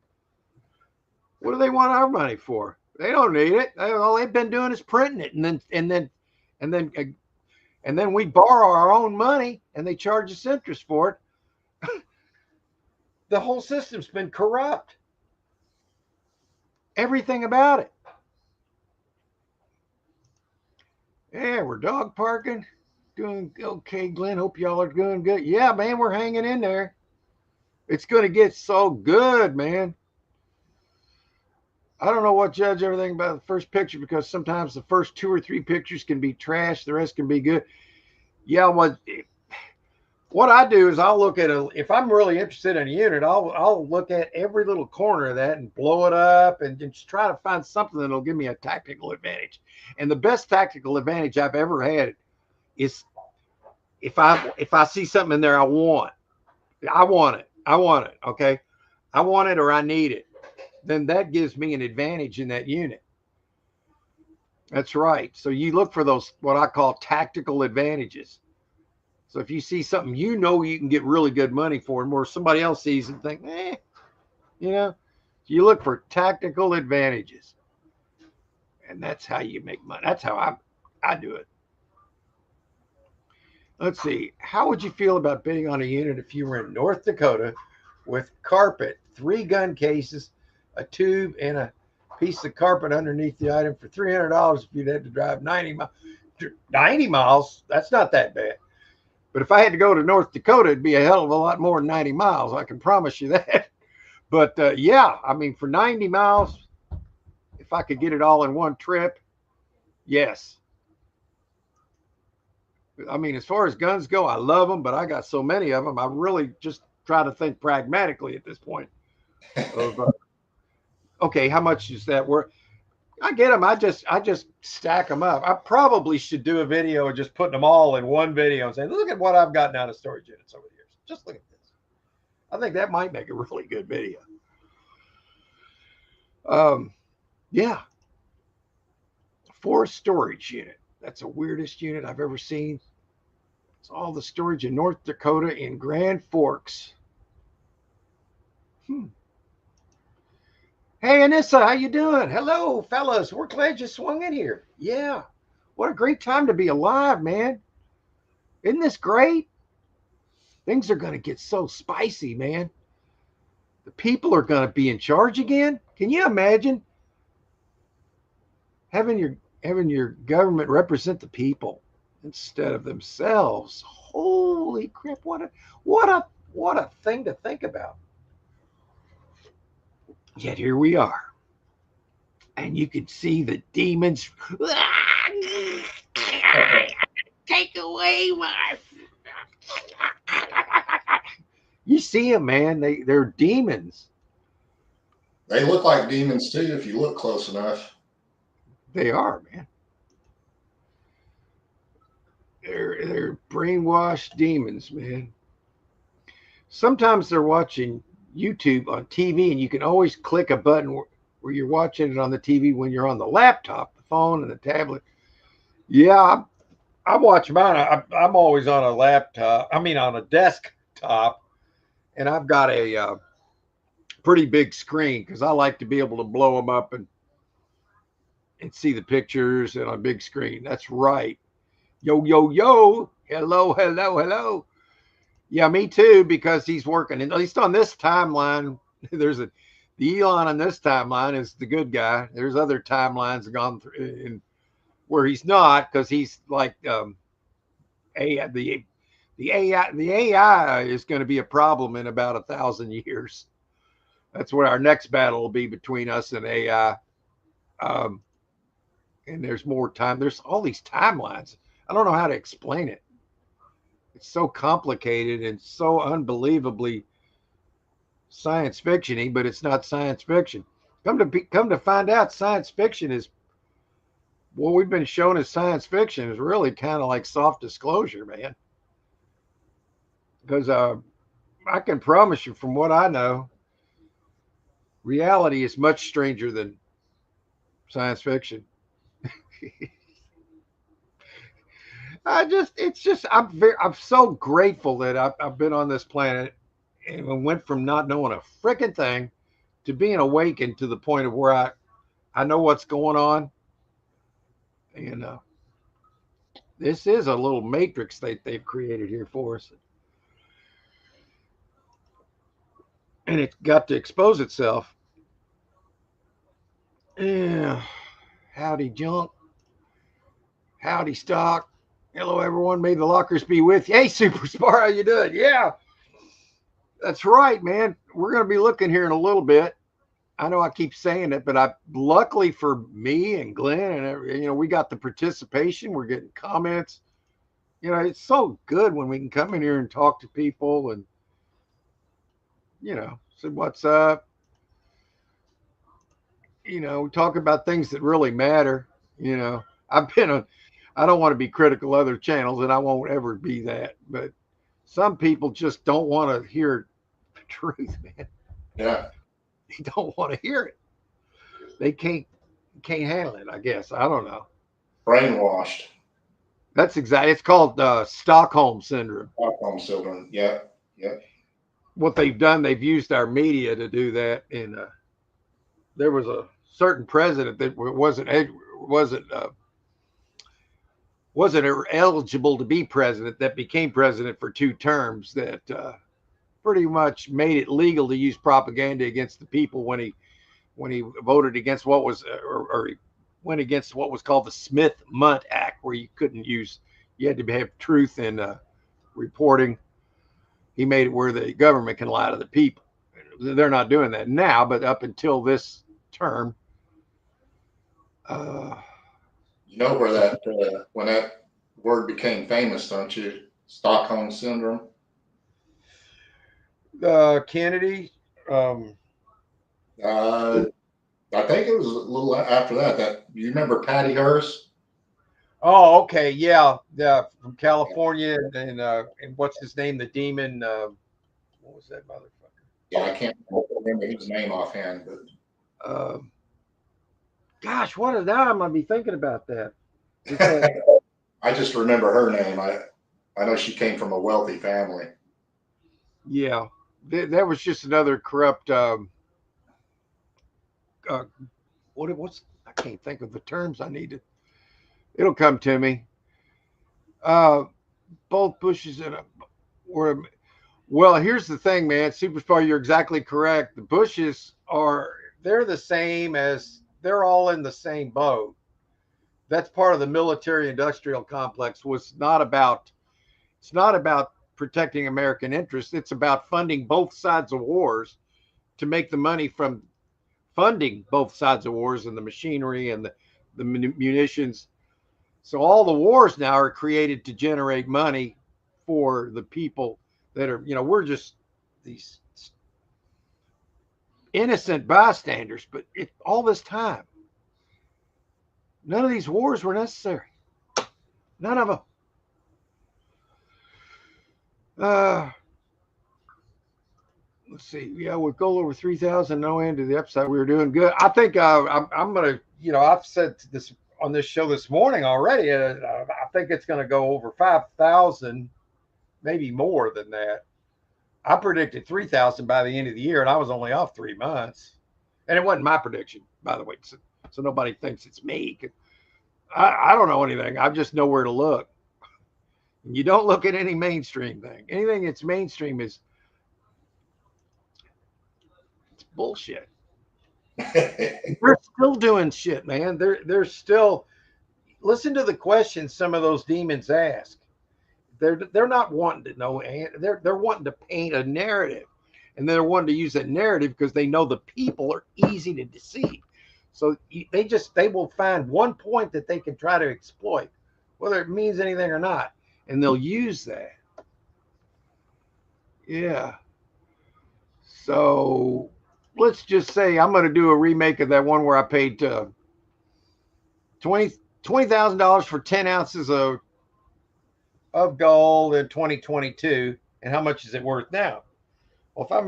What do they want our money for? They don't need it. All they've been doing is printing it, and then we borrow our own money, and they charge us interest for it. The whole system's been corrupt. Everything about it. Yeah, we're dog parking. Doing okay, Glenn. Hope y'all are doing good. Yeah, man, we're hanging in there. It's going to get so good, man. I don't know what judge everything about the first picture, because sometimes the first 2 or 3 pictures can be trash. The rest can be good. Yeah, what I do is I'll look at if I'm really interested in a unit, I'll look at every little corner of that and blow it up and just try to find something that'll give me a tactical advantage. And the best tactical advantage I've ever had is if I see something in there I want it. Okay. I want it or I need it. Then that gives me an advantage in that unit. That's right. So you look for those, what I call tactical advantages. So if you see something you know you can get really good money for, and where somebody else sees and think, you look for tactical advantages. And that's how you make money. That's how I do it. Let's see. How would you feel about bidding on a unit if you were in North Dakota with carpet, 3 gun cases, a tube, and a piece of carpet underneath the item for $300 if you'd had to drive 90 miles? 90 miles? That's not that bad. But if I had to go to North Dakota, it'd be a hell of a lot more than 90 miles. I can promise you that. But yeah, I mean, for 90 miles, if I could get it all in one trip, yes. I mean, as far as guns go, I love them, but I got so many of them. I really just try to think pragmatically at this point. Okay, how much is that worth? I get them. I just stack them up. I probably should do a video of just putting them all in one video and saying, look at what I've gotten out of storage units over the years. Just look at this. I think that might make a really good video. Yeah. Forest storage unit. That's the weirdest unit I've ever seen. It's all the storage in North Dakota in Grand Forks. Hey, Anissa, how you doing? Hello, fellas. We're glad you swung in here. Yeah. What a great time to be alive, man. Isn't this great? Things are going to get so spicy, man. The people are going to be in charge again. Can you imagine having your government represent the people? instead of themselves. Holy crap! What a thing to think about. Yet here we are, and you can see the demons. Take away my. You see them, man. They're demons. They look like demons too if you look close enough. They are, man. They're brainwashed demons, man. Sometimes they're watching YouTube on TV, and you can always click a button where you're watching it on the TV when you're on the laptop, the phone, and the tablet. Yeah, I watch mine. I'm always on a laptop. I mean, on a desktop, and I've got a pretty big screen because I like to be able to blow them up and see the pictures and on a big screen. That's right. Yo, yo, yo. Hello, hello, hello. Yeah, me too, because he's working. And at least on this timeline, the Elon on this timeline is the good guy. There's other timelines gone through where he's not, because he's like the AI is going to be a problem in about 1,000 years. That's what our next battle will be between us and AI. And there's more time. There's all these timelines. I don't know how to explain it. It's so complicated and so unbelievably science fiction-y, but it's not science fiction. Come to find out, science fiction is what we've been shown as science fiction is really kind of like soft disclosure, man. Because I can promise you, from what I know, reality is much stranger than science fiction. I'm so grateful that I've been on this planet and went from not knowing a freaking thing to being awakened to the point of where I know what's going on. And this is a little matrix they've created here for us. And it got to expose itself. Yeah. Howdy, junk. Howdy, stock. Hello, everyone. May the lockers be with you. Hey, Super Spar, how you doing? Yeah, that's right, man. We're going to be looking here in a little bit. I know I keep saying it, but luckily for me and Glenn and we got the participation. We're getting comments. It's so good when we can come in here and talk to people and say what's up. Talk about things that really matter. I've been I don't want to be critical of other channels, and I won't ever be that. But some people just don't want to hear the truth, man. Yeah. They don't want to hear it. They can't handle it, I guess. I don't know. Brainwashed. That's exactly. It's called Stockholm syndrome. Stockholm syndrome. Yeah. Yeah. What they've done, they've used our media to do that. And there was a certain president that wasn't eligible to be president that became president for 2 terms that pretty much made it legal to use propaganda against the people when he voted against what was or went against what was called the Smith-Mundt Act, where you had to have truth in reporting. He made it where the government can lie to the people. They're not doing that now, but up until this term. You know where that when that word became famous, don't you? Stockholm syndrome. Kennedy. I think it was a little after that. That you remember Patty Hearst? Oh, okay, yeah, from California, and what's his name? The demon. What was that motherfucker? Yeah, I can't remember his name offhand, but gosh, now I'm gonna be thinking about that. I just remember her name. I know she came from a wealthy family. Yeah, that was just another corrupt. What's I can't think of the terms I needed. It'll come to me. Both Bushes and were. Well, here's the thing, man. Superstar, you're exactly correct. The Bushes they're the same as they're all in the same boat. that's part of the military industrial complex. Was not about It's not about protecting American interests. It's about funding both sides of wars to make the money from funding both sides of wars and the machinery and the munitions. So all the wars now are created to generate money for the people that are, we're just these innocent bystanders. But all this time, none of these wars were necessary. None of them. Let's see. Yeah, with goal over 3,000, no end to the upside. We were doing good. I think I'm going to, I've said this on this show this morning already. I think it's going to go over 5,000, maybe more than that. I predicted 3,000 by the end of the year, and I was only off 3 months. And it wasn't my prediction, by the way. So nobody thinks it's me. I don't know anything. I just know where to look. You don't look at any mainstream thing. Anything that's mainstream it's bullshit. They're still doing shit, man. They're still listen to the questions some of those demons ask. They're not wanting to know. They're wanting to paint a narrative, and they're wanting to use that narrative because they know the people are easy to deceive. So they will find one point that they can try to exploit, whether it means anything or not, and they'll use that. Yeah. So let's just say I'm going to do a remake of that one where I paid $20,000 for 10 ounces of gold in 2022, and how much is it worth now? Well, I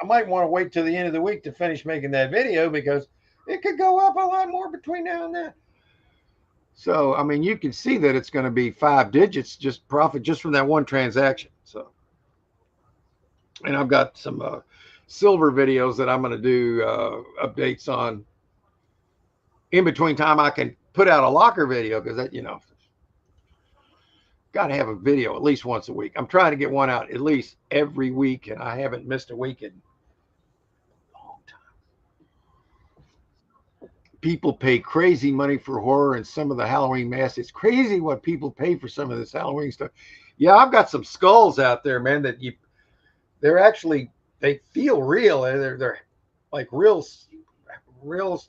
might want to wait till the end of the week to finish making that video because it could go up a lot more between now and then. So, I mean, you can see that it's going to be 5 digits just profit just from that one transaction. So, and I've got some silver videos that I'm going to do updates on in between time. I can put out a locker video because that, got to have a video at least once a week. I'm trying to get one out at least every week, and I haven't missed a week in a long time. People pay crazy money for horror and some of the Halloween masks. It's crazy what people pay for some of this Halloween stuff. Yeah, I've got some skulls out there, man, that they feel real. They're like real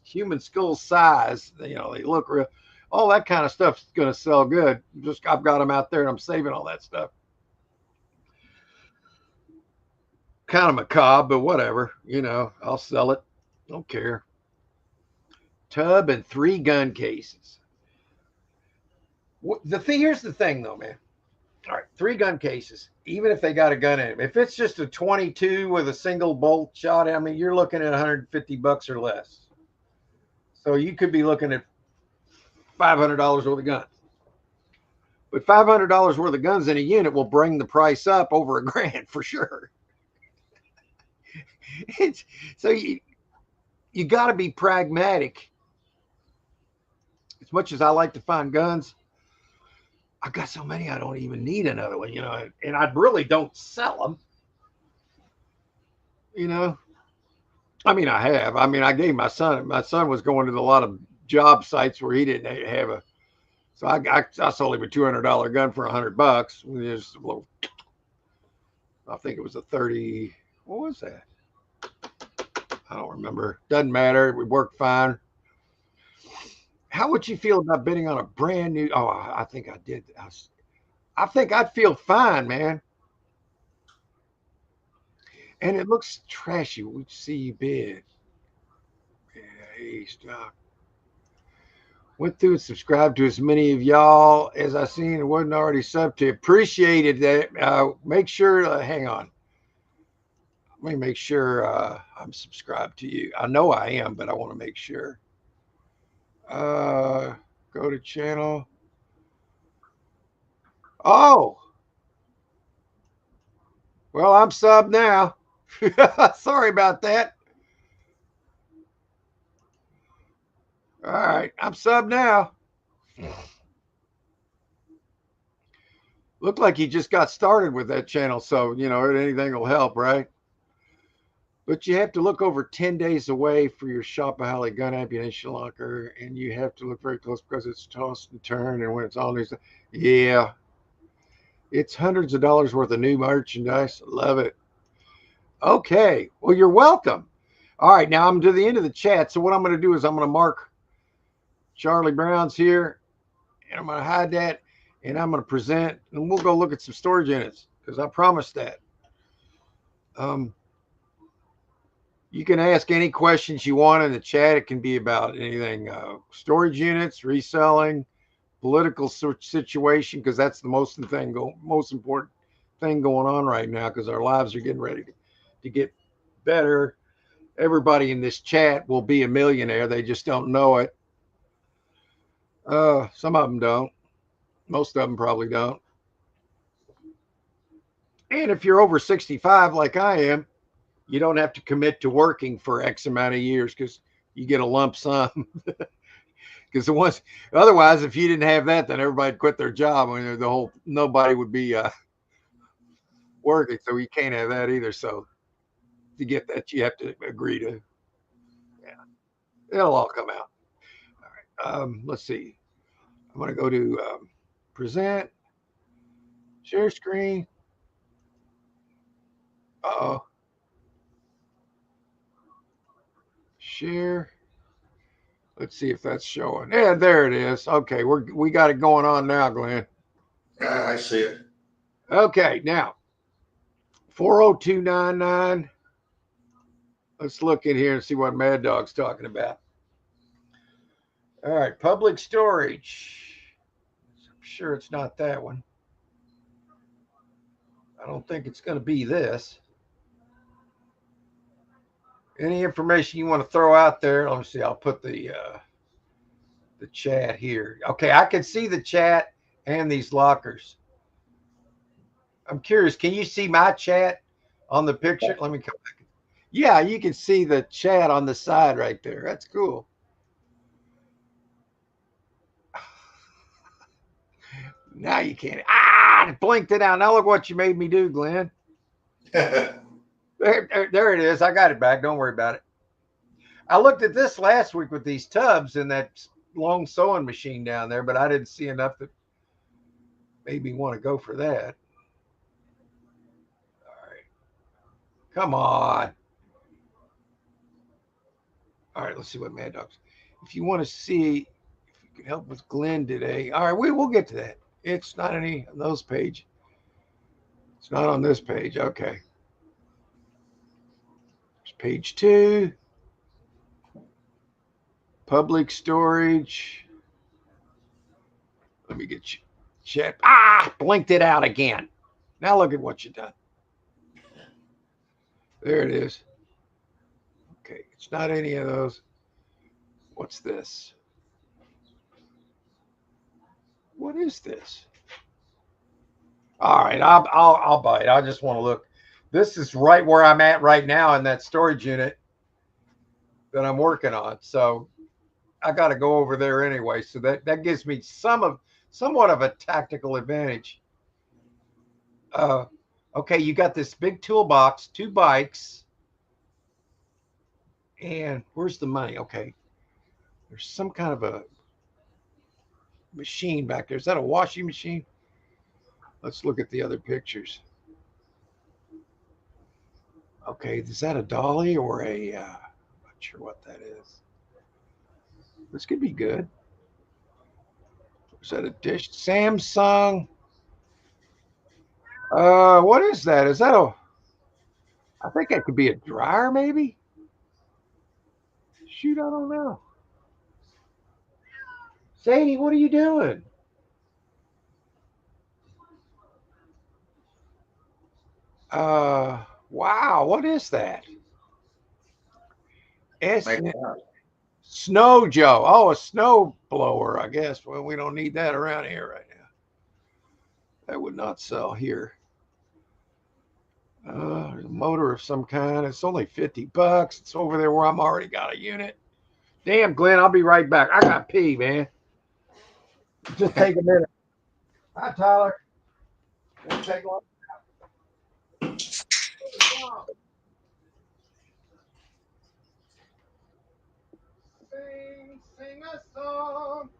human skull size. They look real. All that kind of stuff's going to sell good. I've got them out there, and I'm saving all that stuff. Kind of macabre, but whatever. I'll sell it. Don't care. Tub and 3 gun cases. Here's the thing, though, man. All right, 3 gun cases. Even if they got a gun in them, if it's just a 22 with a single bolt shot, I mean, you're looking at $150 or less. So you could be looking at $500 worth of guns. But $500 worth of guns in a unit will bring the price up over $1,000 for sure. So you got to be pragmatic. As much as I like to find guns, I've got so many I don't even need another one, and I really don't sell them. I mean, I have. I mean, I gave my son was going to a lot of job sites where he didn't have a. So I sold him a $200 gun for $100. Just a little. I think it was a 30. What was that? I don't remember. Doesn't matter. It worked fine. How would you feel about bidding on a brand new? Oh, I think I did. I think I'd feel fine, man. And it looks trashy. We see you bid. Yeah, hey, stop. Went through and subscribed to as many of y'all as I seen and wasn't already subbed to. Appreciated that. Make sure, hang on. Let me make sure I'm subscribed to you. I know I am, but I want to make sure. Go to channel. Oh. Well, I'm subbed now. Sorry about that. All right, I'm subbed now. Looked like he just got started with that channel, so anything will help, right? But you have to look over 10 days away for your Shopaholic gun ammunition locker, and you have to look very close because it's toss and turn, and when it's on, there's yeah, it's hundreds of dollars worth of new merchandise. Love it. Okay, well, you're welcome. All right, now I'm to the end of the chat. So what I'm going to do is I'm going to mark Charlie Brown's here, and I'm going to hide that, and I'm going to present, and we'll go look at some storage units because I promised that. You can ask any questions you want in the chat. It can be about anything, storage units, reselling, political situation, because that's the most important thing going on right now, because our lives are getting ready to get better. Everybody in this chat will be a millionaire. They just don't know it. Some of them don't. Most of them probably don't. And if you're over 65, like I am, you don't have to commit to working for X amount of years because you get a lump sum. Because otherwise, if you didn't have that, then everybody'd quit their job. I mean, nobody would be working. So you can't have that either. So to get that, you have to agree to. Yeah, it'll all come out. All right. Let's see. I'm going to go to present, share screen. Uh-oh. Share. Let's see if that's showing. Yeah, there it is. Okay, we got it going on now, Glenn. I see it. Okay, now 40299. Let's look in here and see what Mad Dog's talking about. All right, public storage. I'm sure it's not that one. I don't think it's going to be this. Any information you want to throw out there? Let me see. I'll put the chat here. Okay, I can see the chat and these lockers. I'm curious. Can you see my chat on the picture? Let me come back. Yeah, you can see the chat on the side right there. That's cool. Now you can't. It blinked it out. Now look what you made me do, Glenn. There it is. I got it back. Don't worry about it. I looked at this last week with these tubs and that long sewing machine down there, but I didn't see enough that made me want to go for that. All right. Come on. All right, let's see what Mad Dog's. If you want to see if you can help with Glenn today. All right, we'll get to that. It's not any on those page. It's not on this page. Okay. There's page 2. Public storage. Let me get you chat. Blinked it out again. Now look at what you've done. There it is. Okay, it's not any of those. What's this? What is this? All right, I'll buy it. I just want to look. This is right where I'm at right now in that storage unit that I'm working on. So I got to go over there anyway. So that gives me somewhat of a tactical advantage. Okay, you got this big toolbox, 2 bikes, and where's the money? Okay, there's some kind of a machine back there. Is that a washing machine? Let's look at the other pictures. Okay, is that a dolly or a? I'm not sure what that is. This could be good. Is that a dish? Samsung. What is that? Is that a? I think that could be a dryer, maybe. Shoot, I don't know. Sadie, what are you doing? Wow, what is that? Snow Joe. Oh, a snow blower, I guess. Well, we don't need that around here right now. That would not sell here. A motor of some kind. It's only $50. It's over there where I'm already got a unit. Damn, Glenn, I'll be right back. I got pee, man. Just take a minute. Hi, Tyler. Take one. Sing, sing a song.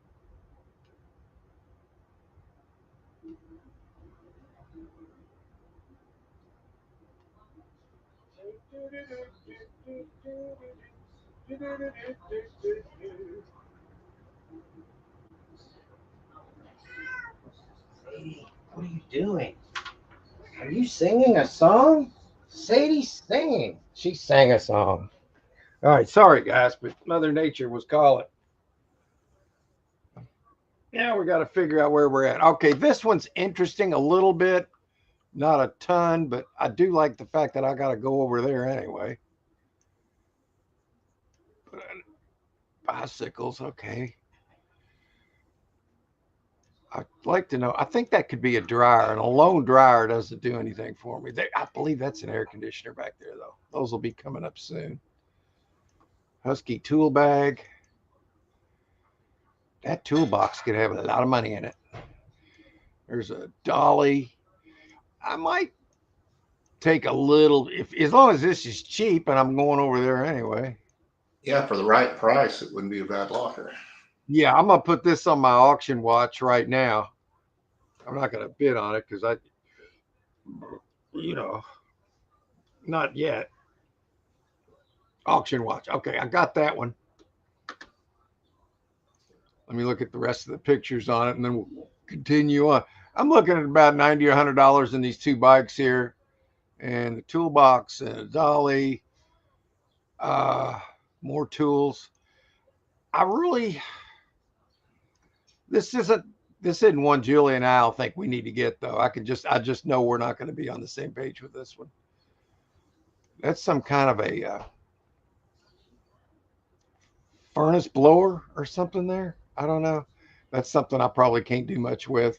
Sadie, what are you doing? Are you singing a song? Sadie's singing. She sang a song. All right, sorry guys, but Mother Nature was calling. Now we got to figure out where we're at. Okay, this one's interesting a little bit, not a ton, but I do like the fact that I got to go over there anyway. Bicycles, okay. I'd like to know. I think that could be a dryer, and a lone dryer doesn't do anything for me. I believe that's an air conditioner back there, though. Those will be coming up soon. Husky tool bag. That toolbox could have a lot of money in it. There's a dolly. I might take a little, if as long as this is cheap, and I'm going over there anyway. Yeah, for the right price, it wouldn't be a bad locker. Yeah, I'm gonna put this on my auction watch right now. I'm not gonna bid on it because you know, not yet. Auction watch. Okay, I got that one. Let me look at the rest of the pictures on it, and then we'll continue on. I'm looking at about $90 or $100 in these two bikes here, and the toolbox and a dolly. More tools. I really, this isn't this isn't one Julie and I'll think we need to get though. I just know we're not going to be on the same page with this one. That's some kind of a furnace blower or something there. I don't know. That's something I probably can't do much with.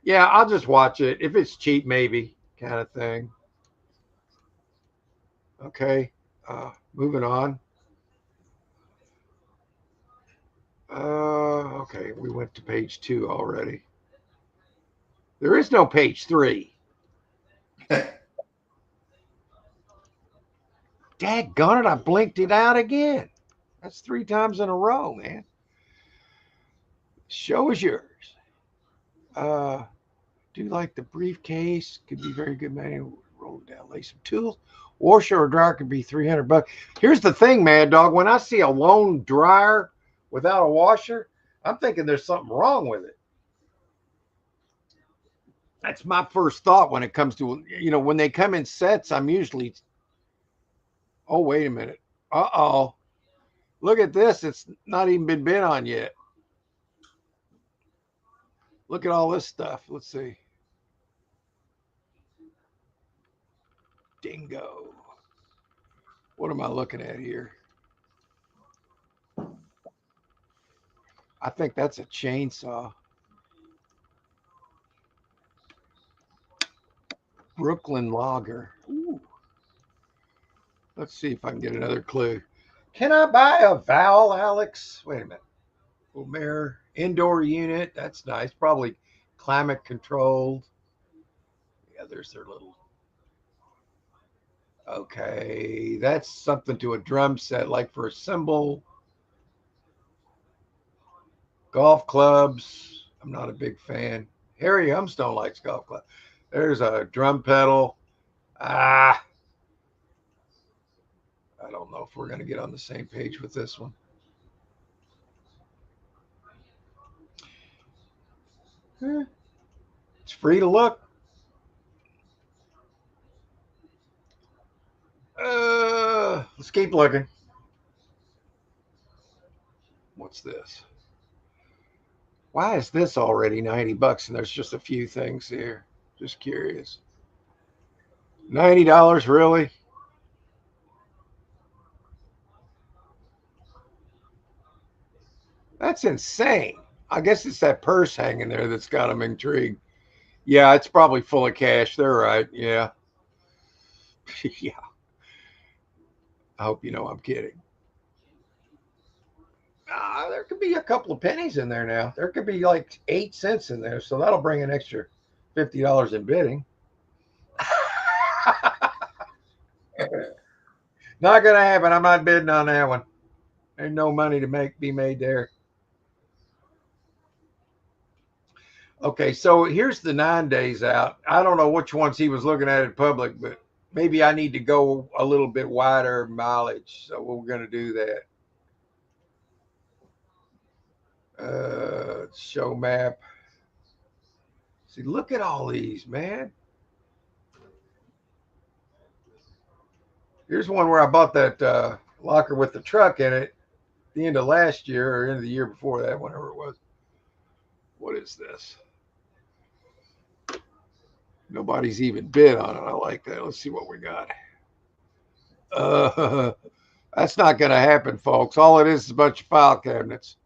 Yeah, I'll just watch it. If it's cheap, maybe kind of thing. Okay. Moving on. Okay, we went to page 2 already. There is no page 3. Daggone it, I blinked it out again. That's 3 times in a row, man. Show is yours. Do like the briefcase. Could be very good manual. Roll it down, lay some tools. Washer or dryer could be $300. Here's the thing, Mad Dog. When I see a lone dryer without a washer, I'm thinking there's something wrong with it. That's my first thought when it comes to, when they come in sets, I'm usually, oh, wait a minute. Uh-oh. Look at this. It's not even been bid on yet. Look at all this stuff. Let's see. Dingo. What am I looking at here? I think that's a chainsaw. Brooklyn Logger. Ooh. Let's see if I can get another clue. Can I buy a vowel, Alex? Wait a minute. Omer, indoor unit. That's nice. Probably climate controlled. Yeah, there's their little. Okay, that's something to a drum set, like for a cymbal. Golf clubs. I'm not a big fan. Harry Humstone likes golf club. There's a drum pedal. I don't know if we're going to get on the same page with this one. It's free to look. Let's keep looking. What's this? Why is this already $90 and there's just a few things here? Just curious. $90, really? That's insane. I guess it's that purse hanging there that's got them intrigued. Yeah, it's probably full of cash. They're right. Yeah. Yeah. I hope you know I'm kidding. There could be a couple of pennies in there now. There could be like 8 cents in there. So that'll bring an extra $50 in bidding. Not going to happen. I'm not bidding on that one. There's no money to be made there. Okay, so here's the 9 days out. I don't know which ones he was looking at in public, but maybe I need to go a little bit wider mileage. So we're going to do that. Show map. See, look at all these, man. Here's one where I bought that locker with the truck in it the end of last year or end of the year before that, whenever it was. What is this? Nobody's even bid on it. I like that. Let's see what we got. That's not going to happen, folks. All it is a bunch of file cabinets.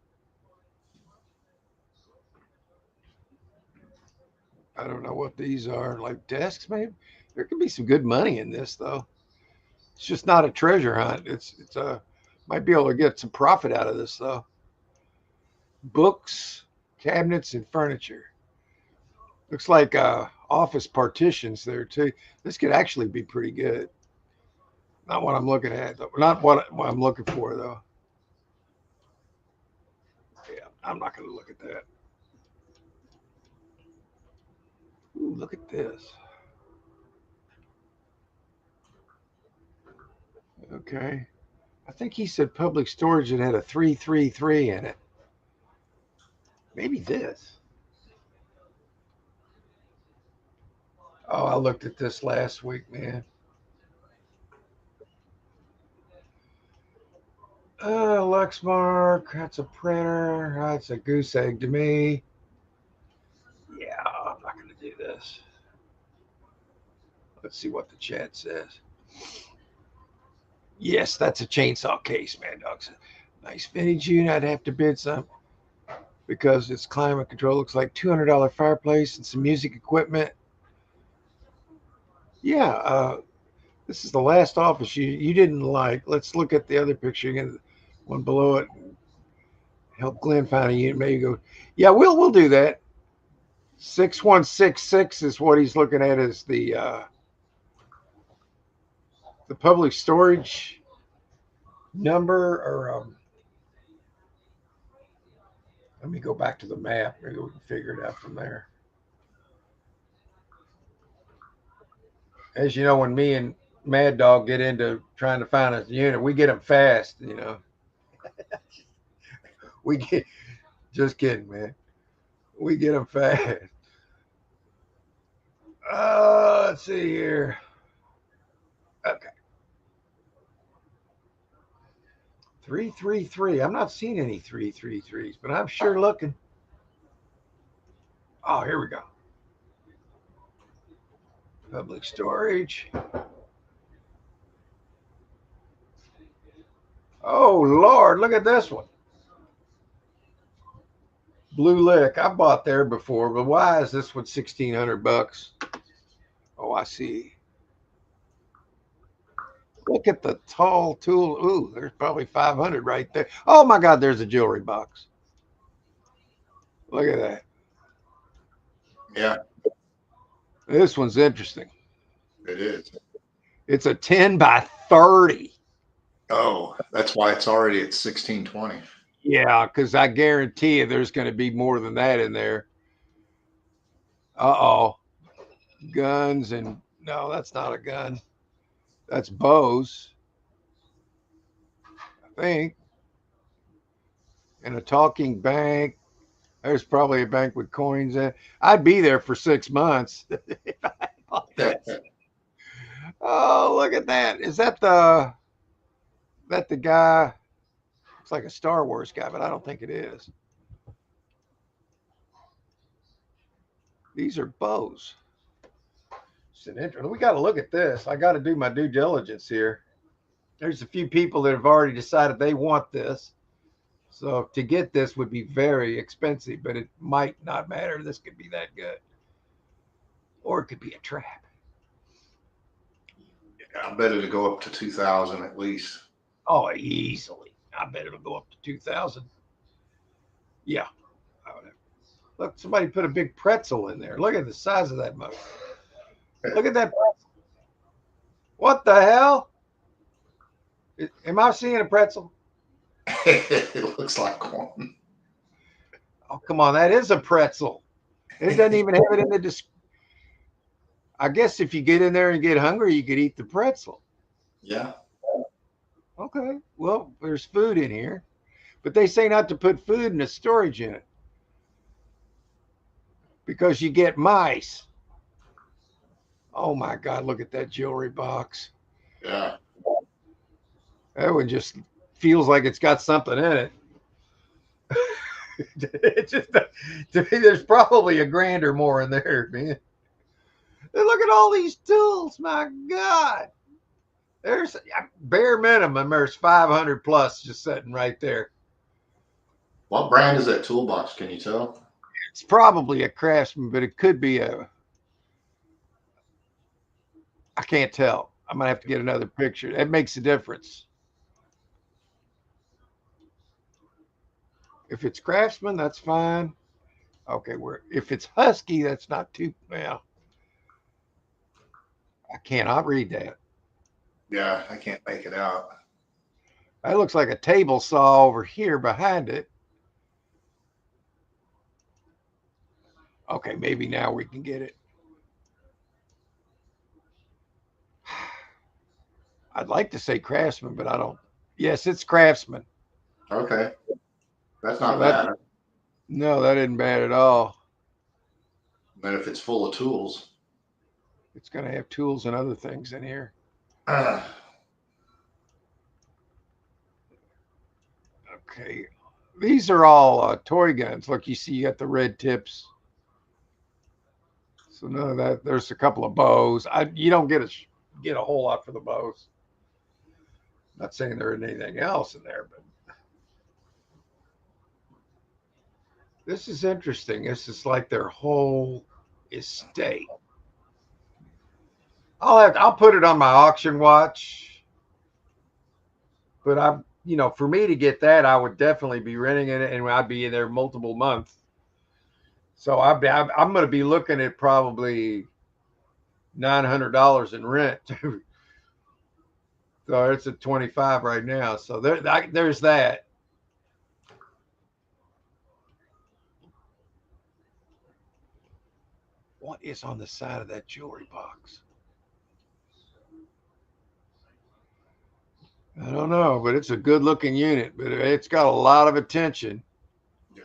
I don't know what these are. Like desks, maybe? There could be some good money in this, though. It's just not a treasure hunt. It's a might be able to get some profit out of this, though. Books, cabinets, and furniture. Looks like office partitions there too. This could actually be pretty good. Not what I'm looking at, though. Not what I'm looking for, though. Yeah, I'm not going to look at that. Ooh, look at this. Okay. I think he said public storage that had a 333 in it. Maybe this. Oh, I looked at this last week, man. Lexmark, that's a printer. That's a goose egg to me. Yeah, I'm not going to do this. Let's see what the chat says. Yes, that's a chainsaw case, man. Dog's nice vintage unit. I'd have to bid some because it's climate control. Looks like $200 fireplace and some music equipment. Yeah, this is the last office you didn't like. Let's look at the other picture again, one below it. Help Glenn find a unit. Maybe go. Yeah, we'll do that. 6166 is what he's looking at as the public storage number. Or let me go back to the map. Maybe we can figure it out from there. As you know, when me and Mad Dog get into trying to find a unit, we get them fast. We get just kidding, man. We get them fast. Let's see here. Okay. 333. I'm not seeing any 333s, but I'm sure looking. Oh, here we go. Public storage. Oh, Lord, look at this one. Blue Lick. I bought there before, but why is this one $1,600? Oh, I see. Look at the tall tool. Ooh, there's probably 500 right there. Oh my God, there's a jewelry box. Look at that. Yeah, This one's interesting. it is. It's a 10 by 30. Oh, that's why it's already at 1620. Yeah, because I guarantee you there's going to be more than that in there. Uh-oh. Guns and no, that's not a gun. That's bows, I think. And a talking bank. There's probably a bank with coins in. I'd be there for 6 months if I bought this. Oh, look at that. Is that the guy? Looks like a Star Wars guy, but I don't think it is. These are bows. It's an interesting. We got to look at this. I got to do my due diligence here. There's a few people that have already decided they want this. So to get this would be very expensive, but it might not matter. This could be that good. Or it could be a trap. I bet it'll go up to 2000 at least. Oh, easily. I bet it'll go up to 2000. Yeah. Look, somebody put a big pretzel in there. Look at the size of that motor. Look at that pretzel. What the hell? Am I seeing a pretzel? It looks like one. Oh, come on. That is a pretzel. It doesn't even have it in the I guess if you get in there and get hungry, you could eat the pretzel. Yeah. Okay. Well, there's food in here, but they say not to put food in a storage unit because you get mice. Oh my God, look at that jewelry box. Yeah. That one just feels like it's got something in it. It just to me, there's probably a grand or more in there, man. And look at all these tools. My God. There's bare minimum, there's 500 plus just sitting right there. What brand is that toolbox? Can you tell? It's probably a Craftsman, but it could be a, I can't tell. I'm going to have to get another picture. It makes a difference. If it's Craftsman, that's fine. Okay, if it's Husky, that's not too well. I cannot read that. Yeah, I can't make it out. That looks like a table saw over here behind it. Okay, maybe now we can get it. I'd like to say Craftsman, but I don't. Yes, it's Craftsman. Okay. That's So not that bad. no, that isn't bad at all. Then if it's full of tools. It's going to have tools and other things in here. Uh, Okay, these are all toy guns. Look, you see, you got the red tips. So none of that. There's a couple of bows. You don't get a whole lot for the bows. Not saying there isn't anything else in there, but this is interesting. This is like their whole estate. I'll put it on my auction watch, but for me to get that, I would definitely be renting it, and I'd be in there multiple months. So I'm going to be looking at probably $900 in rent. So it's at 25 right now. So there's that. What is on the side of that jewelry box? I don't know, but it's a good looking unit, but it's got a lot of attention, yeah.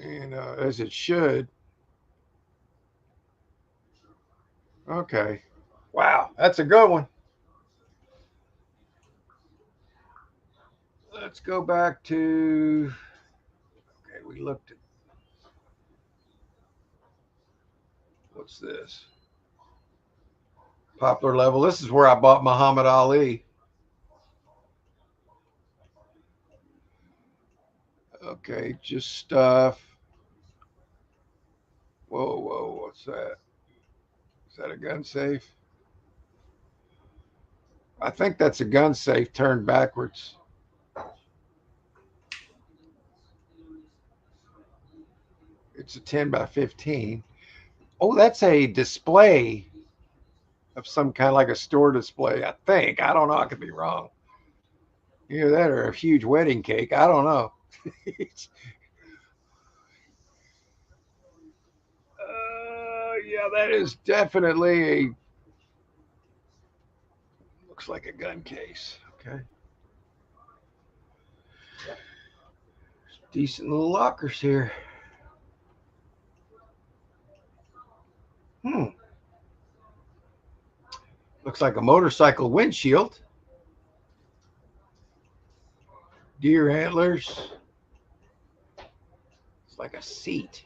and as it should. Okay. Wow, that's a good one. Let's go back to. Okay, we looked at. What's this? Popular level. This is where I bought Muhammad Ali. Okay, just stuff. Whoa, whoa, what's that? Is that a gun safe? I think that's a gun safe turned backwards. It's a 10 by 15. Oh, that's a display of some kind, like a store display, I think. I don't know. I could be wrong. Either that or a huge wedding cake. I don't know. Yeah, that is definitely a. Looks like a gun case. Okay. Decent little lockers here. Hmm. Looks like a motorcycle windshield. Deer antlers. It's like a seat.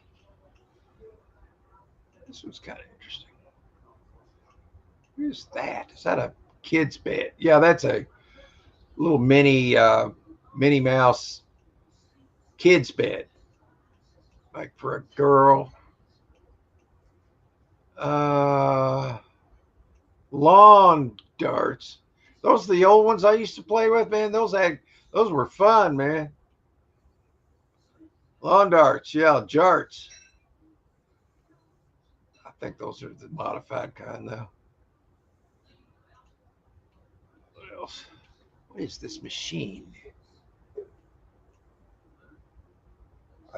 This one's kind of interesting. Who's that? Is that a kid's bed? Yeah, that's a little Minnie Mouse kid's bed, like for a girl. Uh, Lawn darts. Those are the old ones I used to play with, man. Those were fun, man. Lawn darts, yeah, jarts. I think those are the modified kind, though. What else? What is this machine?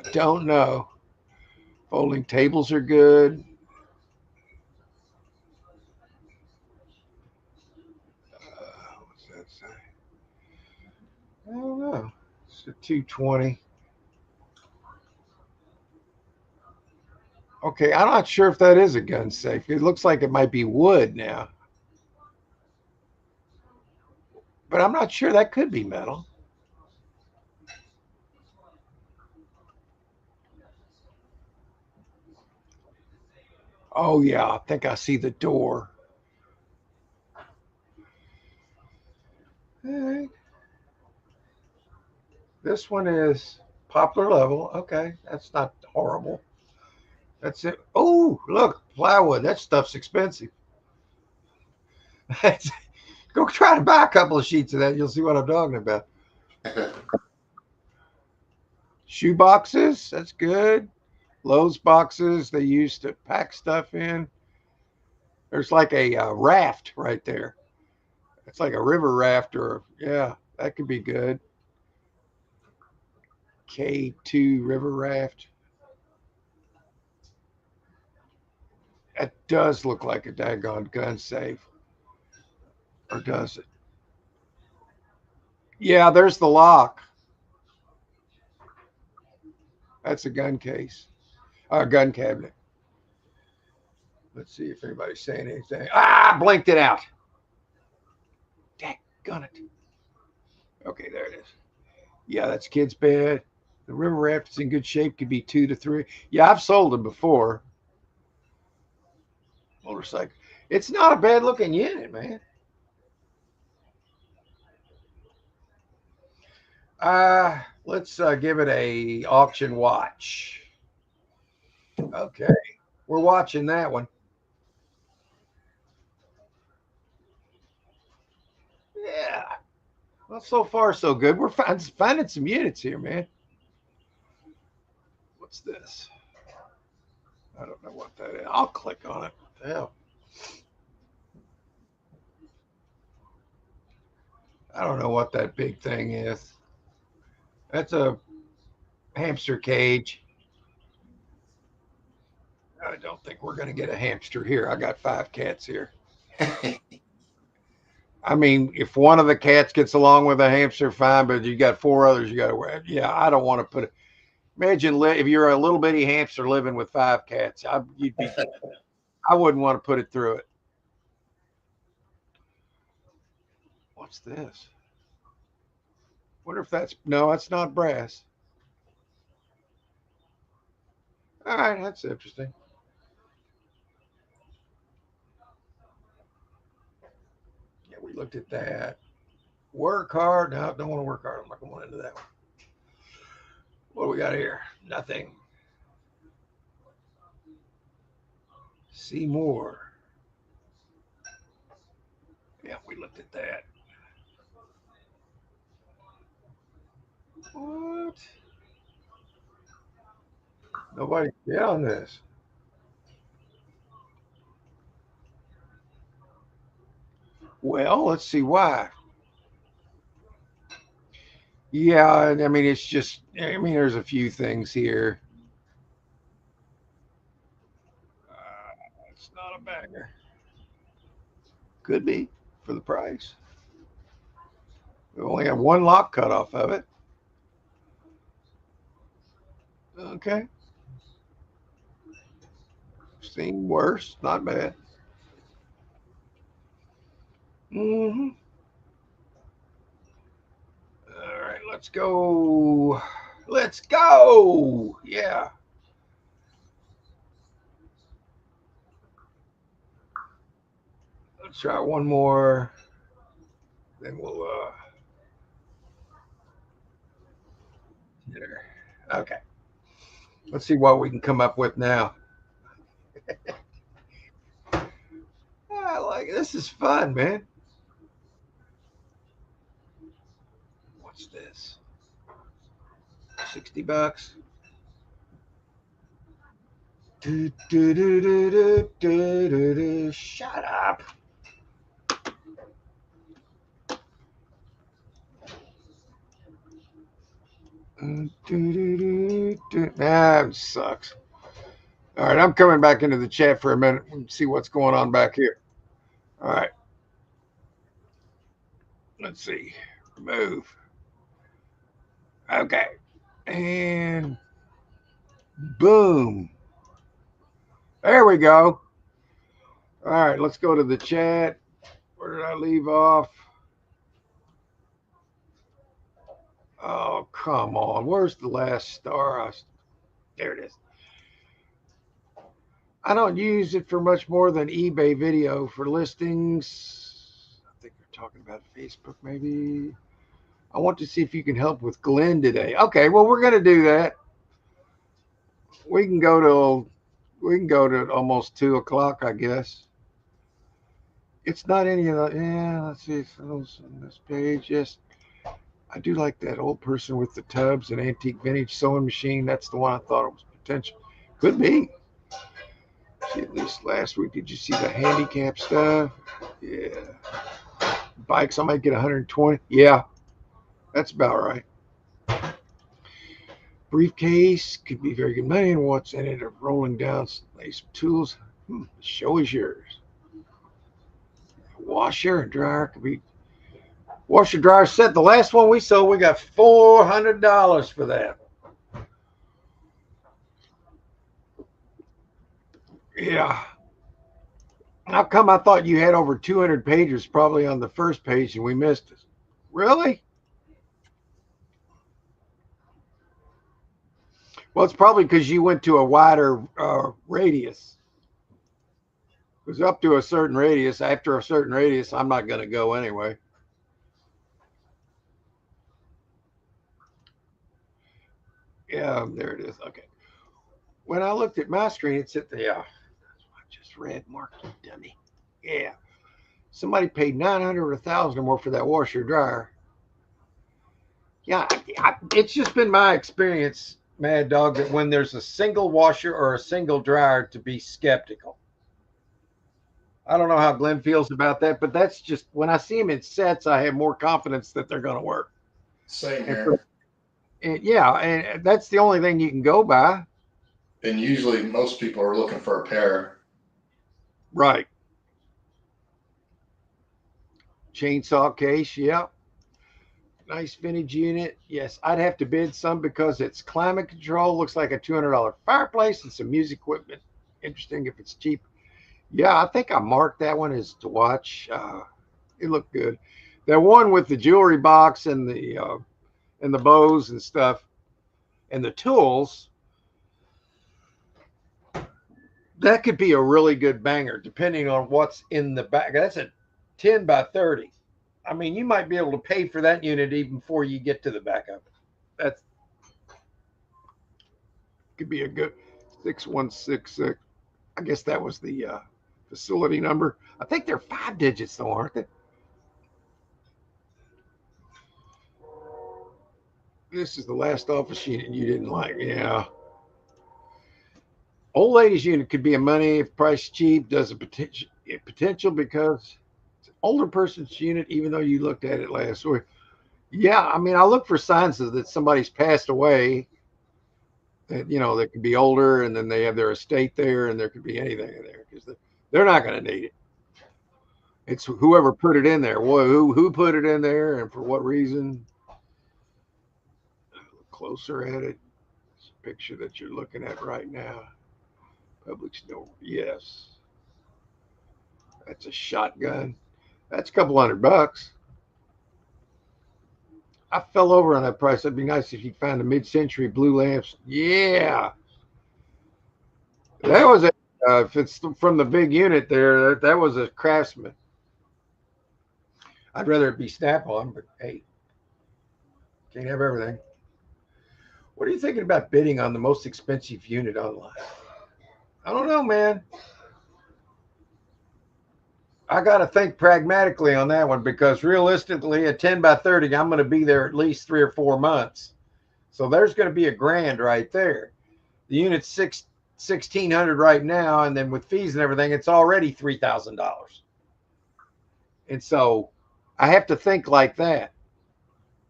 I don't know. Folding tables are good. What's that say? I don't know. It's a 220. Okay, I'm not sure if that is a gun safe. It looks like it might be wood now, but I'm not sure. That could be metal. Oh yeah, I think I see the door. All right. This one is poplar level. Okay, that's not horrible. That's it. Oh, look, plywood. That stuff's expensive. Go try to buy a couple of sheets of that. You'll see what I'm talking about. Shoe boxes. That's good. Lowe's boxes they use to pack stuff in. There's like a raft right there. It's like a river raft, or yeah, that could be good. K2 river raft. It does look like a daggone gun safe, or does it? Yeah, there's the lock. That's a gun case, a gun cabinet. Let's see if anybody's saying anything. Ah, blinked it out. Daggone it. Okay, there it is. Yeah, that's kid's bed. The river raft is in good shape. Could be 2 to 3. Yeah, I've sold them before. Motorcycle. It's not a bad looking unit, man. Let's give it a auction watch. Okay, we're watching that one. Yeah. Well, so far so good. We're finding some units here, man. What's this? I don't know what that is. I'll click on it. What the hell? I don't know what that big thing is. That's a hamster cage. I don't think we're going to get a hamster here. I got 5 cats here. I mean, if one of the cats gets along with a hamster, fine, but you got 4 others you got to wear. Yeah, I don't want to put it. Imagine if you're a little bitty hamster living with 5 cats. I wouldn't want to put it through it. What's this? Wonder if that's no, that's not brass. All right, that's interesting. Yeah, we looked at that. Work hard. No, don't want to work hard. I'm not going into that one. What do we got here? Nothing. See more. Yeah, we looked at that. What? Nobody get on this. Well, let's see why. Yeah, I mean, it's just, I mean, there's a few things here. It's not a banger. Could be for the price. We only have one lock cut off of it. Okay. Seen worse. Not bad. Mm-hmm. All right, let's go. Let's go. Yeah. Let's try one more. Then we'll there. Okay. Let's see what we can come up with now. I like this is fun, man. What's this? $60. Do, do, do, do, do, do, do, do. Shut up. That sucks. All right, I'm coming back into the chat for a minute and see what's going on back here. All right, let's see. Remove. Okay. And boom. There we go. All right, let's go to the chat. Where did I leave off? Oh, come on. Where's the last star? There it is. I don't use it for much more than eBay video for listings. I think they're talking about Facebook, maybe. I want to see if you can help with Glenn today. Okay, well, we're going to do that. We can go to almost 2 o'clock, I guess. It's not any of the. Yeah, let's see. On this page, yes. I do like that old person with the tubs and antique vintage sewing machine. That's the one I thought it was potential. Could be. See, at least last week, did you see the handicap stuff? Yeah. Bikes, I might get 120. Yeah, that's about right. Briefcase could be very good money. And what's in it? Rolling down some tools. The show is yours. Washer and dryer could be. Washer dryer set. The last one we sold, we got $400 for that. Yeah. How come I thought you had over 200 pages probably on the first page and we missed it? Really? Well, it's probably because you went to a wider radius. It was up to a certain radius. After a certain radius, I'm not going to go anyway. Yeah, there it is. Okay. When I looked at my screen, it said, yeah, that's what I just read. Mark, you dummy. Yeah. Somebody paid 900 or 1,000 or more for that washer dryer. Yeah, it's just been my experience, Mad Dog, that when there's a single washer or a single dryer, to be skeptical. I don't know how Glenn feels about that, but that's just when I see them in sets, I have more confidence that they're going to work. Same And, here. and that's the only thing you can go by. And usually most people are looking for a pair. Right. Chainsaw case, yeah. Nice vintage unit. Yes, I'd have to bid some because it's climate control. Looks like a $200 fireplace and some music equipment. Interesting if it's cheap. Yeah, I think I marked that one as to watch. It looked good. That one with the jewelry box and the bows and stuff and the tools, that could be a really good banger depending on what's in the back. That's a 10 by 30. I mean, you might be able to pay for that unit even before you get to the back of it. That could be a good 6166. I guess that was the facility number. I think they're 5 digits though, aren't they? This is the last office unit you didn't like. Yeah. Old ladies unit could be a money if price cheap. Does a potential because it's an older person's unit, even though you looked at it last week. Yeah, I mean, I look for signs of that somebody's passed away. That that could be older, and then they have their estate there, and there could be anything in there because they're not going to need it. It's whoever put it in there. Who put it in there, and for what reason? Look closer at it. It's a picture that you're looking at right now. Public store. Yes. That's a shotgun. That's a couple $100. I fell over on that price. That'd be nice if you find a mid-century blue lamps. Yeah. That was a, if it's from the big unit there, that was a Craftsman. I'd rather it be Snap-on, but hey, can't have everything. What are you thinking about bidding on the most expensive unit online? I don't know, man. I got to think pragmatically on that one because realistically, at 10 by 30, I'm going to be there at least 3 or 4 months. So there's going to be $1,000 right there. The unit's 1,600 right now, and then with fees and everything, it's already $3,000. And so I have to think like that.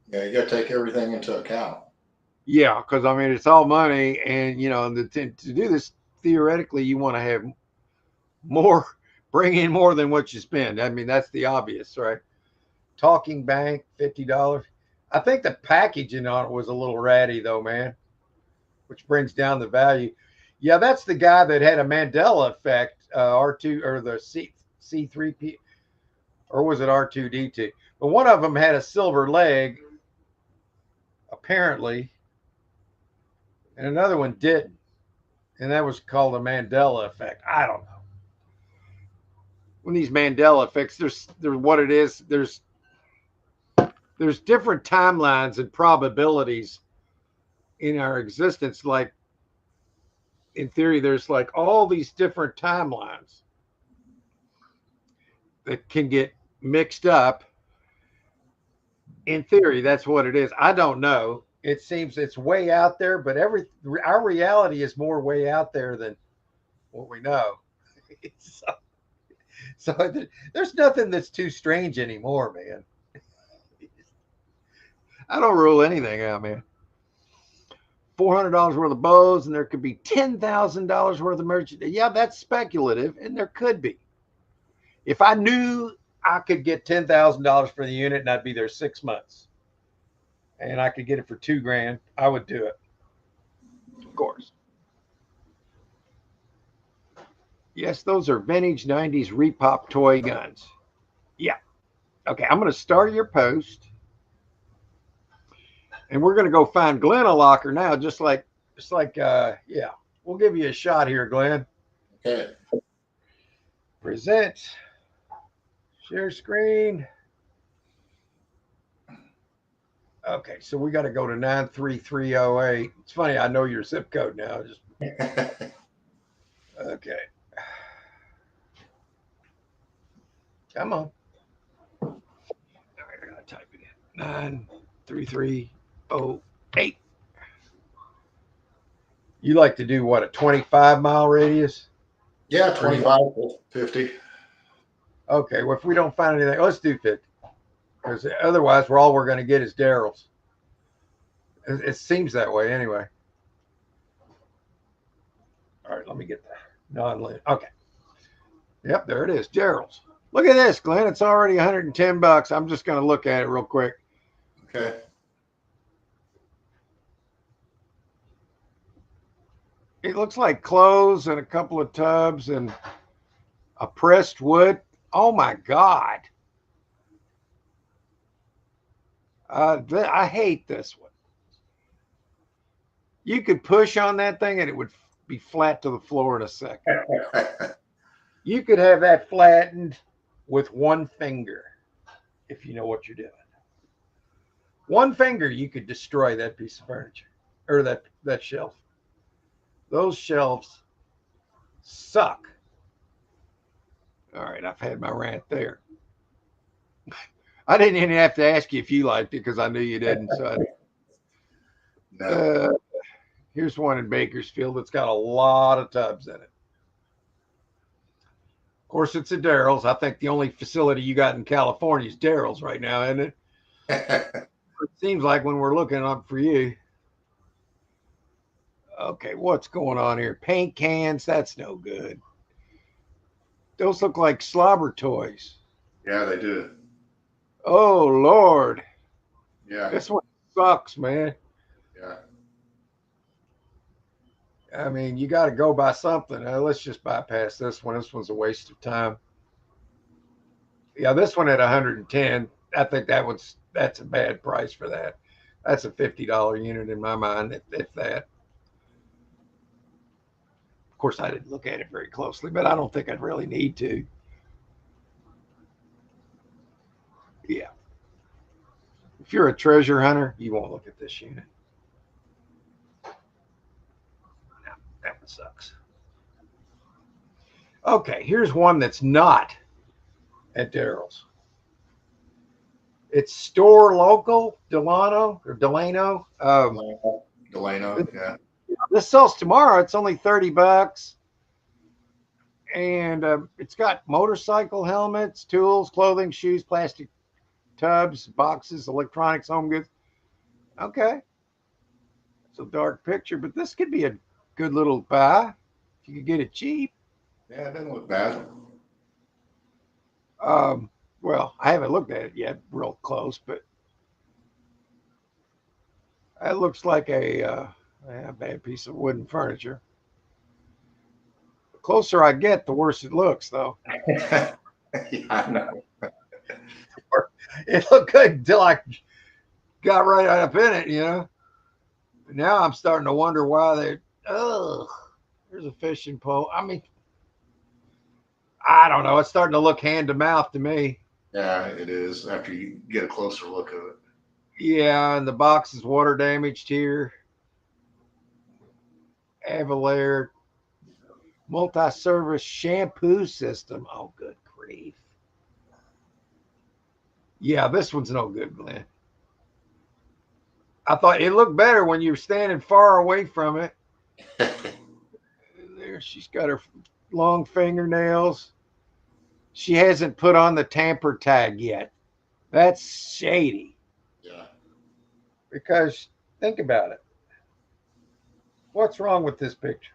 Yeah, you got to take everything into account. Yeah, because I mean it's all money, and to do this theoretically, you want to have more, bring in more than what you spend. I mean that's the obvious, right? Talking bank, $50. I think the packaging on it was a little ratty though, man, which brings down the value. Yeah, that's the guy that had a Mandela effect, R2 or the C3P, or was it R2D2? But one of them had a silver leg, apparently, and another one didn't. And that was called a Mandela effect. I don't know. When these Mandela effects, there's what it is. There's different timelines and probabilities in our existence. Like in theory, there's like all these different timelines that can get mixed up. In theory, that's what it is. I don't know. It seems it's way out there, but our reality is more way out there than what we know. so, so there's nothing that's too strange anymore, man. I don't rule anything out, man. $400 worth of bows, and there could be $10,000 worth of merchandise. Yeah, that's speculative, and there could be. If I knew I could get $10,000 for the unit and I'd be there 6 months, and I could get it for $2,000, I would do it. Of course. Yes, those are vintage 90s repop toy guns. Yeah. Okay, I'm going to start your post. And we're going to go find Glenn a locker now, just like, yeah, we'll give you a shot here, Glenn. Okay. Present. Share screen. Okay, so we got to go to 93308. It's funny, I know your zip code now. Okay. Come on. All right, I got to type it in. 93308. You like to do what, a 25-mile radius? Yeah, 25 to 50. Okay, well, if we don't find anything, let's do 50. Because otherwise, all we're going to get is Daryl's. It seems that way anyway. All right, let me get that. Non-lit. Okay. Yep, there it is. Daryl's. Look at this, Glenn. It's already $110. I'm just going to look at it real quick. Okay. It looks like clothes and a couple of tubs and a pressed wood. Oh my God. I hate this one. You could push on that thing and it would be flat to the floor in a second. You could have that flattened with one finger if you know what you're doing. One finger, you could destroy that piece of furniture or that shelf. Those shelves suck. All right, I've had my rant there. I didn't even have to ask you if you liked it because I knew you didn't. So No. Here's one in Bakersfield that's got a lot of tubs in it. Of course, it's a Daryl's. I think the only facility you got in California is Daryl's right now, isn't it? It seems like when we're looking up for you. Okay, what's going on here? Paint cans, that's no good. Those look like slobber toys. Yeah, they do. Oh, Lord. Yeah. This one sucks, man. Yeah. I mean, you got to go by something. Let's just bypass this one. This one's a waste of time. Yeah, this one at 110. I think that's a bad price for that. That's a $50 unit in my mind, if that. Of course, I didn't look at it very closely, but I don't think I'd really need to. Yeah. If you're a treasure hunter, you won't look at this unit. No, that one sucks. Okay, here's one that's not at Daryl's. It's store local, Delano. Delano, yeah. This sells tomorrow. It's only $30. And it's got motorcycle helmets, tools, clothing, shoes, plastic tubs, boxes, electronics, home goods. Okay. It's a dark picture, but this could be a good little buy if you could get it cheap. Yeah, it doesn't look bad. Um, well, I haven't looked at it yet, real close, but that looks like a bad piece of wooden furniture. The closer I get, the worse it looks, though. Yeah, I know. It looked good until I got right up in it, you know. But now I'm starting to wonder why they. Ugh, there's a fishing pole. I mean, I don't know. It's starting to look hand to mouth to me. Yeah, it is after you get a closer look of it. Yeah, and the box is water damaged here. Avalair multi-service shampoo system. Oh, good grief. Yeah, this one's no good, Glenn. I thought it looked better when you were standing far away from it. There, she's got her long fingernails. She hasn't put on the tamper tag yet. That's shady. Yeah. Because think about it. What's wrong with this picture?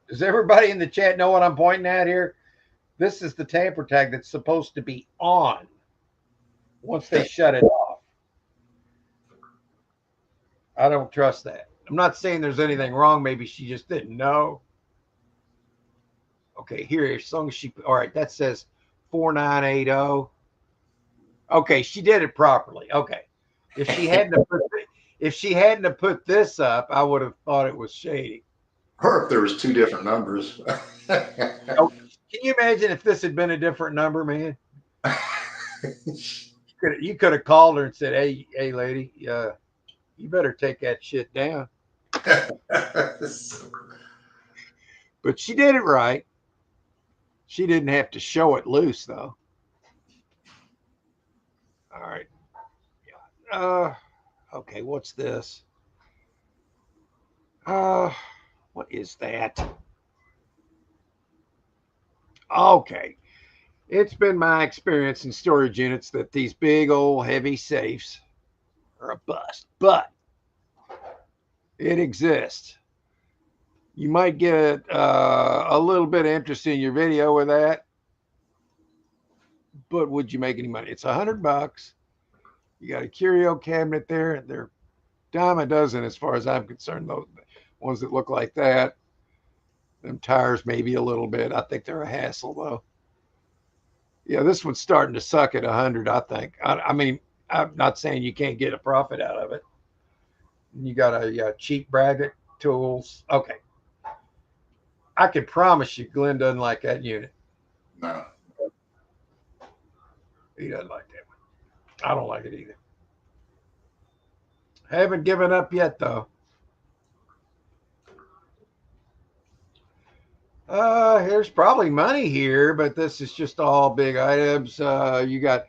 Does everybody in the chat know what I'm pointing at here? This is the tamper tag that's supposed to be on once they shut it off. I don't trust that. I'm not saying there's anything wrong. Maybe she just didn't know. Okay, here, as long as she, all right, that says 4980. Okay, she did it properly. Okay. If she hadn't have put, if she hadn't have put this up, I would have thought it was shady. Or if there was two different numbers. Oh, can you imagine if this had been a different number, man? You could have called her and said, hey, lady, you better take that shit down. But she did it right. She didn't have to show it loose, though. All right. Okay, what's this? What is that? Okay. It's been my experience in storage units that these big old heavy safes are a bust, but it exists. You might get a little bit of interest in your video with that, but would you make any money? It's $100. You got a curio cabinet there. They're dime a dozen as far as I'm concerned. Those ones that look like that. Them tires maybe a little bit. I think they're a hassle though. Yeah, this one's starting to suck at 100. I think. I mean, I'm not saying you can't get a profit out of it. You got a cheap bracket tools. Okay, I can promise you, Glenn doesn't like that unit. No. He doesn't like that one. I don't like it either. Haven't given up yet though. Here's probably money here, but this is just all big items. You got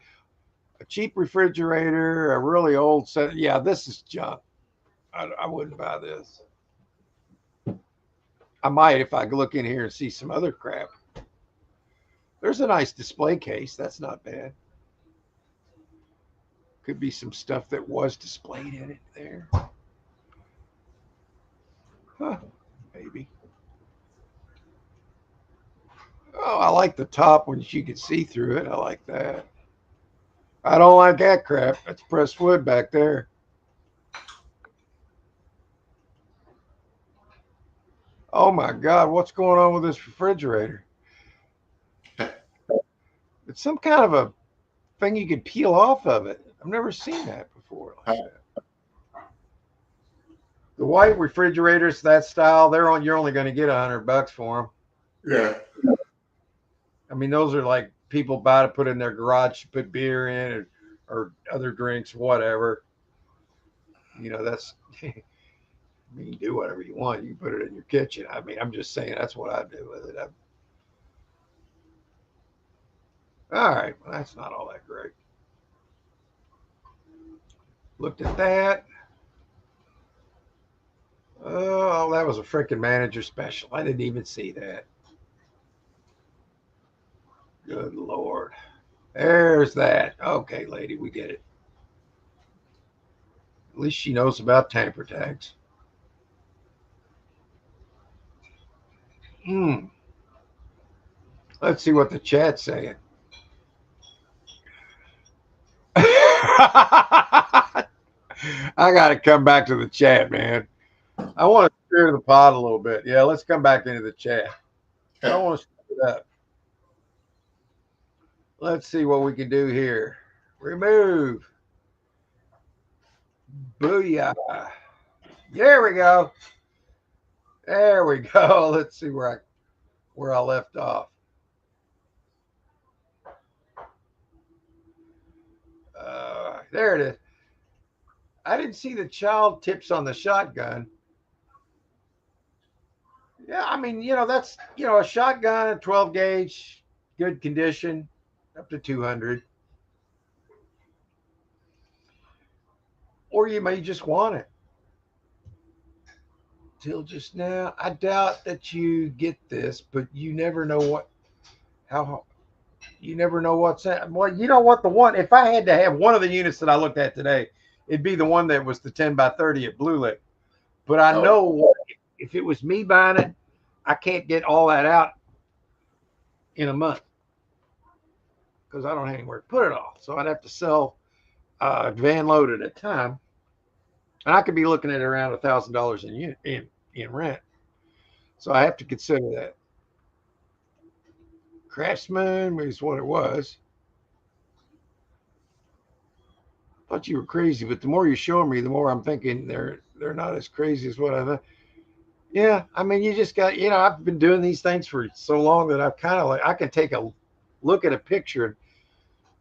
a cheap refrigerator, a really old set. Yeah, this is junk. I wouldn't buy this. I might if I look in here and see some other crap. There's a nice display case. That's not bad. Could be some stuff that was displayed in it there. Huh, maybe. Oh, I like the top when you can see through it. I like that. I don't like that crap. That's pressed wood back there. Oh my God, what's going on with this refrigerator? It's some kind of a thing you could peel off of it. I've never seen that before like that. The white refrigerators, that style, you're only going to get $100 for them. Yeah. I mean, those are like people buy to put in their garage to put beer in or other drinks, whatever. You know, that's, I mean, you do whatever you want. You can put it in your kitchen. I mean, I'm just saying that's what I do with it. All right. Well, that's not all that great. Looked at that. Oh, that was a freaking manager special. I didn't even see that. Good Lord. There's that. Okay, lady, we get it. At least she knows about tamper tags. Let's see what the chat's saying. I got to come back to the chat, man. I want to stir the pot a little bit. Yeah, let's come back into the chat. I don't want to stir it up. Let's see what we can do here. Remove. Booyah. There we go. There we go. Let's see where I left off. There it is. I didn't see the child tips on the shotgun. Yeah, I mean, that's a shotgun, a 12 gauge, good condition, up to 200. Or you may just want it. Till just now, I doubt that you get this, but you never know how you never know what's in. Well, you know what, the one, if I had to have one of the units that I looked at today, it'd be the one that was the 10 by 30 at Blue Lick. But I know if it was me buying it, I can't get all that out in a month because I don't have anywhere to put it all. So I'd have to sell a van load at a time, and I could be looking at around $1,000 in rent. So I have to consider that. Craftsman is what it was. I thought you were crazy, but the more you're showing me, the more I'm thinking they're not as crazy as what I thought. Yeah, I mean, you just got, I've been doing these things for so long that I've kind of I can take a look at a picture.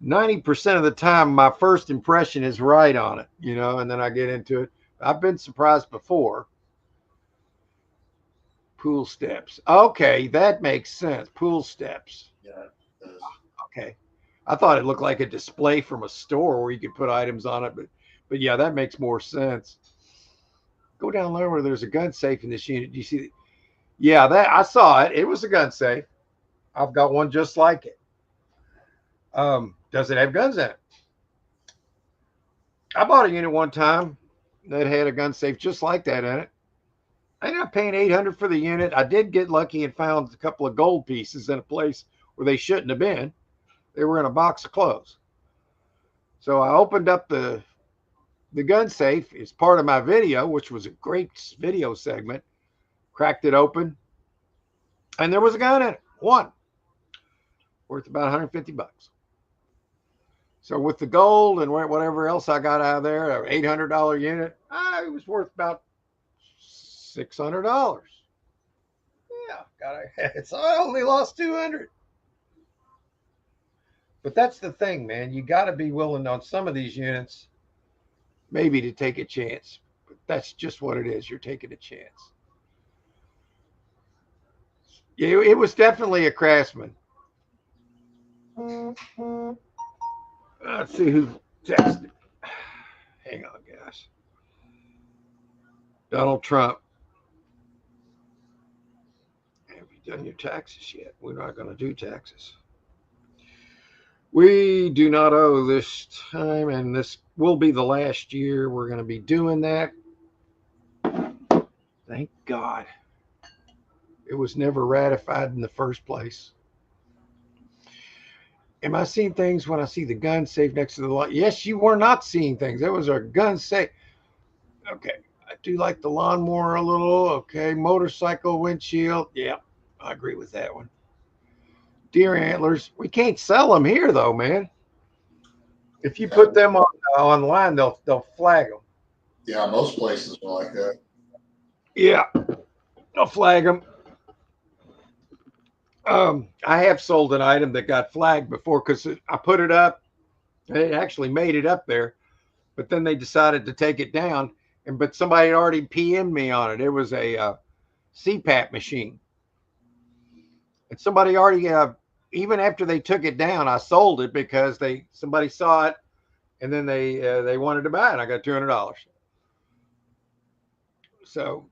90% of the time, my first impression is right on it, and then I get into it. I've been surprised before. Pool steps. Okay, that makes sense. Pool steps. Yeah. Okay. I thought it looked like a display from a store where you could put items on it, but yeah, that makes more sense. Go down lower where there's a gun safe in this unit. Do you see? Yeah, that I saw it. It was a gun safe. I've got one just like it. Does it have guns in it? I bought a unit one time that had a gun safe just like that in it. I ended up paying $800 for the unit. I did get lucky and found a couple of gold pieces in a place where they shouldn't have been. They were in a box of clothes. So I opened up the gun safe as part of my video, which was a great video segment. Cracked it open, and there was a gun in it. One. Worth about $150. So with the gold and whatever else I got out of there, an $800 unit, it was worth about $600. Yeah, it's I only lost $200. But that's the thing, man. You got to be willing on some of these units, maybe to take a chance. But that's just what it is. You're taking a chance. Yeah, it was definitely a Craftsman. Let's see who texted. Hang on, guys. Donald Trump. Have you done your taxes yet? We're not going to do taxes. We do not owe this time, and this will be the last year we're going to be doing that. Thank God. It was never ratified in the first place. Am I seeing things when I see the gun safe next to the lot? Yes, you were not seeing things. That was a gun safe. Okay. I do like the lawnmower a little. Okay. Motorcycle windshield. Yeah, I agree with that one. Deer antlers. We can't sell them here, though, man. If you put them online, they'll flag them. Yeah, most places are like that. Yeah, they'll flag them. I have sold an item that got flagged before because I put it up. It actually made it up there, but then they decided to take it down. But somebody had already PM'd me on it. It was a CPAP machine, and somebody already even after they took it down, I sold it because somebody saw it, and then they wanted to buy it. I got $200. So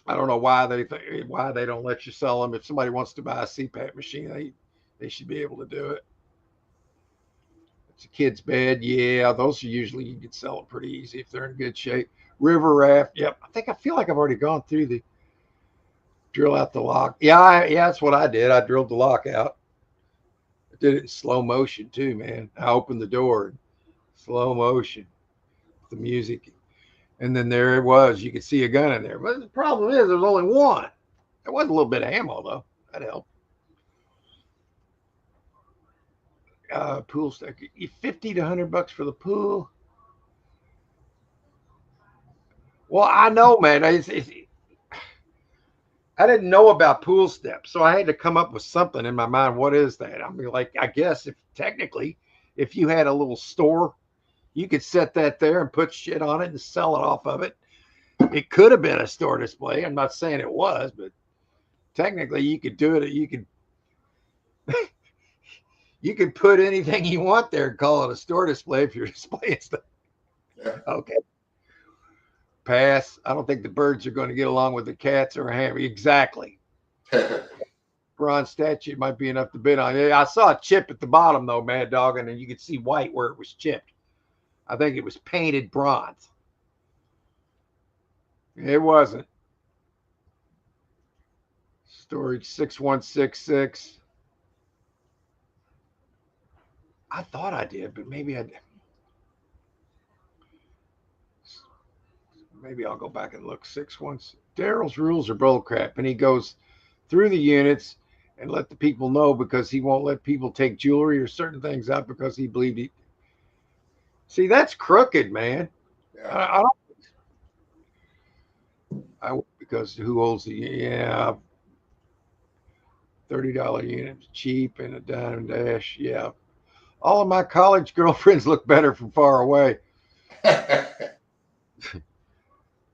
I don't know why they don't let you sell them. If somebody wants to buy a CPAP machine, they should be able to do it. It's a kid's bed. Yeah, those are usually, you can sell them pretty easy if they're in good shape. River raft. Yep. I feel like I've already gone through the drill out the lock. Yeah, that's what I did. I drilled the lock out. I did it in slow motion too, man. I opened the door in slow motion, the music, and then there it was. You could see a gun in there. But the problem is, there's only one. There was a little bit of ammo though. That helped. Pool stick, 50 to $100 for the pool. Well, I know, man. I didn't know about pool steps, so I had to come up with something in my mind. What is that? I mean, like, I guess if technically, if you had a little store, you could set that there and put shit on it and sell it off of it. It could have been a store display. I'm not saying it was, but technically, you could do it. You could put anything you want there and call it a store display if you're displaying stuff. Yeah. Okay. Pass. I don't think the birds are going to get along with the cats or a hammer. Exactly. Bronze statue might be enough to bid on. I saw a chip at the bottom though, Mad Dog, and then you could see white where it was chipped. I think it was painted bronze. It wasn't. Storage 6166. I thought I did, but maybe I'll go back and look. 616. Daryl's rules are bullcrap, and he goes through the units and let the people know because he won't let people take jewelry or certain things out because he believed he. See, that's crooked, man. Yeah. Because who holds the $30 units cheap and a dime dash. Yeah. All of my college girlfriends look better from far away.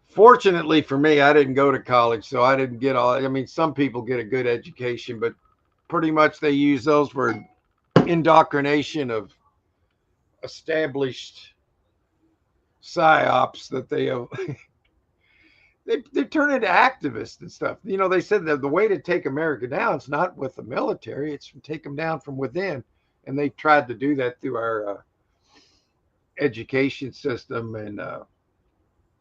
Fortunately for me, I didn't go to college, so I didn't get all. I mean, some people get a good education, but pretty much they use those for indoctrination of established psyops that they have. They turn into activists and stuff. You know, they said that the way to take America down is not with the military; it's to take them down from within. And they tried to do that through our education system, and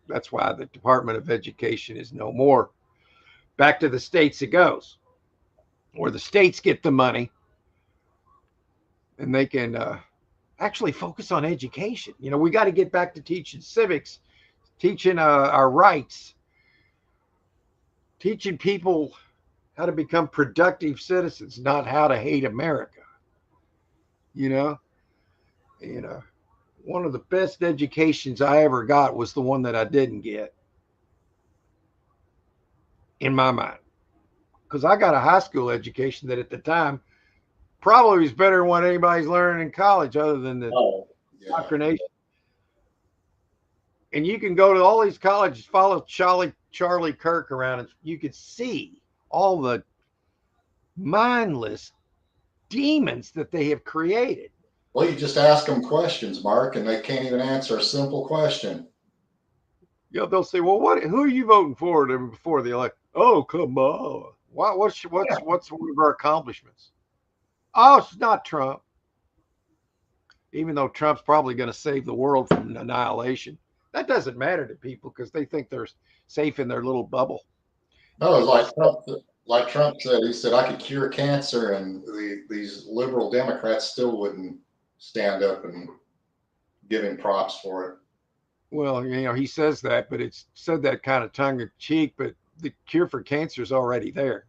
that's why the Department of Education is no more. Back to the states it goes, where the states get the money, and they can actually focus on education. You know, we got to get back to teaching civics, teaching our rights, teaching people how to become productive citizens, not how to hate America. You know, one of the best educations I ever got was the one that I didn't get, in my mind, because I got a high school education that at the time probably was better than what anybody's learning in college, other than the indoctrination. And you can go to all these colleges, follow Charlie Kirk around, and you could see all the mindless demons that they have created. Well, you just ask them questions, Mark, and they can't even answer a simple question. You know, they'll say, "Well, who are you voting for before the election?" Oh, come on! What's one of our accomplishments? Oh, it's not Trump. Even though Trump's probably going to save the world from annihilation, that doesn't matter to people because they think they're safe in their little bubble. No, it's like Trump said. He said, "I could cure cancer," and these liberal Democrats still wouldn't stand up and give him props for it. Well, you know, he says that, but it's said that kind of tongue in cheek. But the cure for cancer is already there.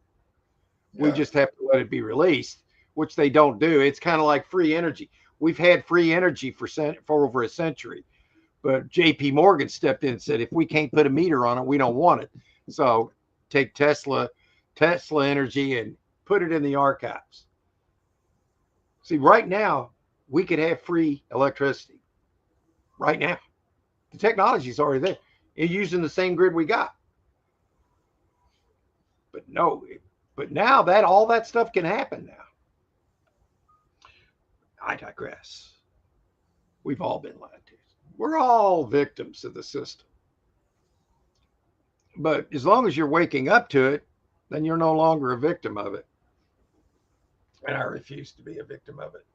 Yeah. We just have to let it be released, which they don't do. It's kind of like free energy. We've had free energy for over a century, but J.P. Morgan stepped in and said, if we can't put a meter on it, we don't want it. So take Tesla energy and put it in the archives. See, right now, we could have free electricity. Right now. The technology is already there. You're using the same grid we got. But now that all that stuff can happen now. I digress. We've all been lied to. We're all victims of the system. But as long as you're waking up to it, then you're no longer a victim of it. And I refuse to be a victim of it.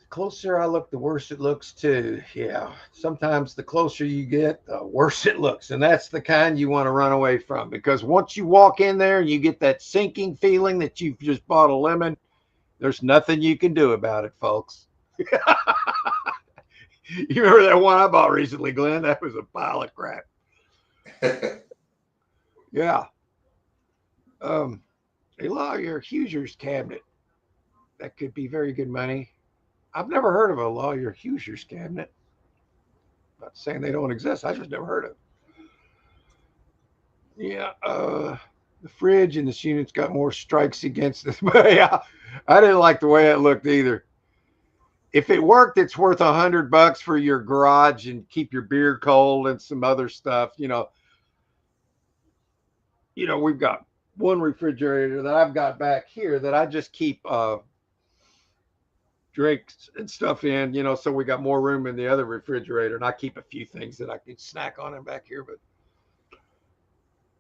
closer I look, the worse it looks too. Yeah. Sometimes the closer you get, the worse it looks. And that's the kind you want to run away from, because once you walk in there and you get that sinking feeling that you've just bought a lemon, there's nothing you can do about it, folks. You remember that one I bought recently, Glenn? That was a pile of crap. Yeah. A lawyer Hoosiers cabinet. That could be very good money. I've never heard of a lawyer Hoosiers cabinet. I'm not saying they don't exist. I just never heard of it. Yeah. The fridge in this unit's got more strikes against it. But yeah, I didn't like the way it looked either. If it worked, it's worth $100 for your garage and keep your beer cold and some other stuff. We've got one refrigerator that I've got back here that I just keep drinks and stuff in, so we got more room in the other refrigerator, and I keep a few things that I can snack on in back here. But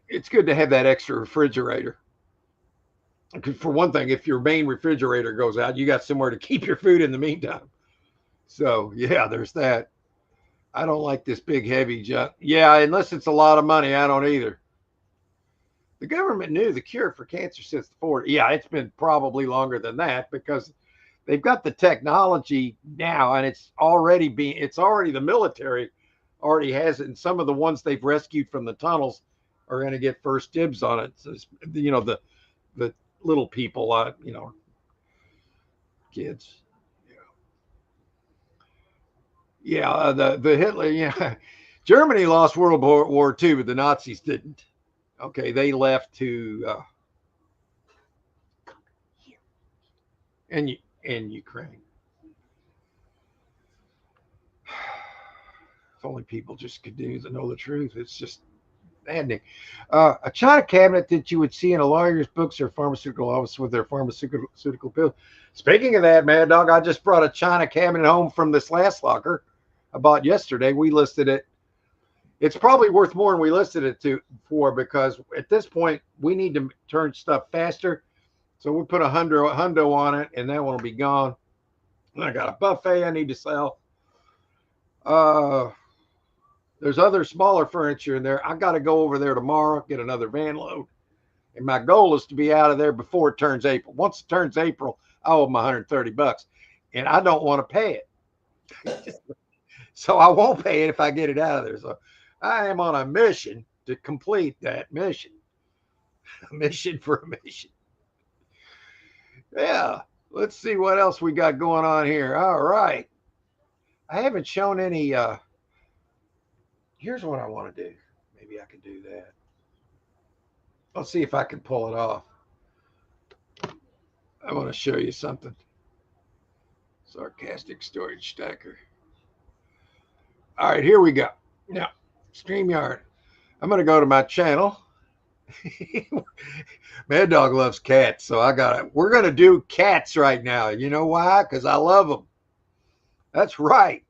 it's good to have that extra refrigerator. For one thing, if your main refrigerator goes out, you got somewhere to keep your food in the meantime. So yeah, there's that. I don't like this big heavy junk. Yeah, unless it's a lot of money, I don't either. The government knew the cure for cancer since the 40s. Yeah, it's been probably longer than that, because they've got the technology now, and it's already the military already has it, and some of the ones they've rescued from the tunnels are going to get first dibs on it. So, the little people, kids. Yeah, the Hitler, yeah. Germany lost World War II, but the Nazis didn't. Okay, they left to and Ukraine. If only people just could know the truth. It's just maddening. A China cabinet that you would see in a lawyer's books or pharmaceutical office with their pharmaceutical pills. Speaking of that, Mad Dog, I just brought a China cabinet home from this last locker I bought yesterday. We listed it. It's probably worth more than we listed it for, because at this point we need to turn stuff faster. So we put a hundo on it, and that one will be gone. And I got a buffet I need to sell. There's other smaller furniture in there. I got to go over there tomorrow, get another van load. And my goal is to be out of there before it turns April. Once it turns April, I owe them $130, and I don't want to pay it. So I won't pay it if I get it out of there. So I am on a mission to complete that mission. A mission for a mission. Yeah. Let's see what else we got going on here. All right. I haven't shown any. Here's what I want to do. Maybe I can do that. Let's see if I can pull it off. I want to show you something. Sarcastic storage stacker. All right, here we go. Now, StreamYard. I'm going to go to my channel. Mad Dog loves cats, so we're going to do cats right now. You know why? Because I love them. That's right.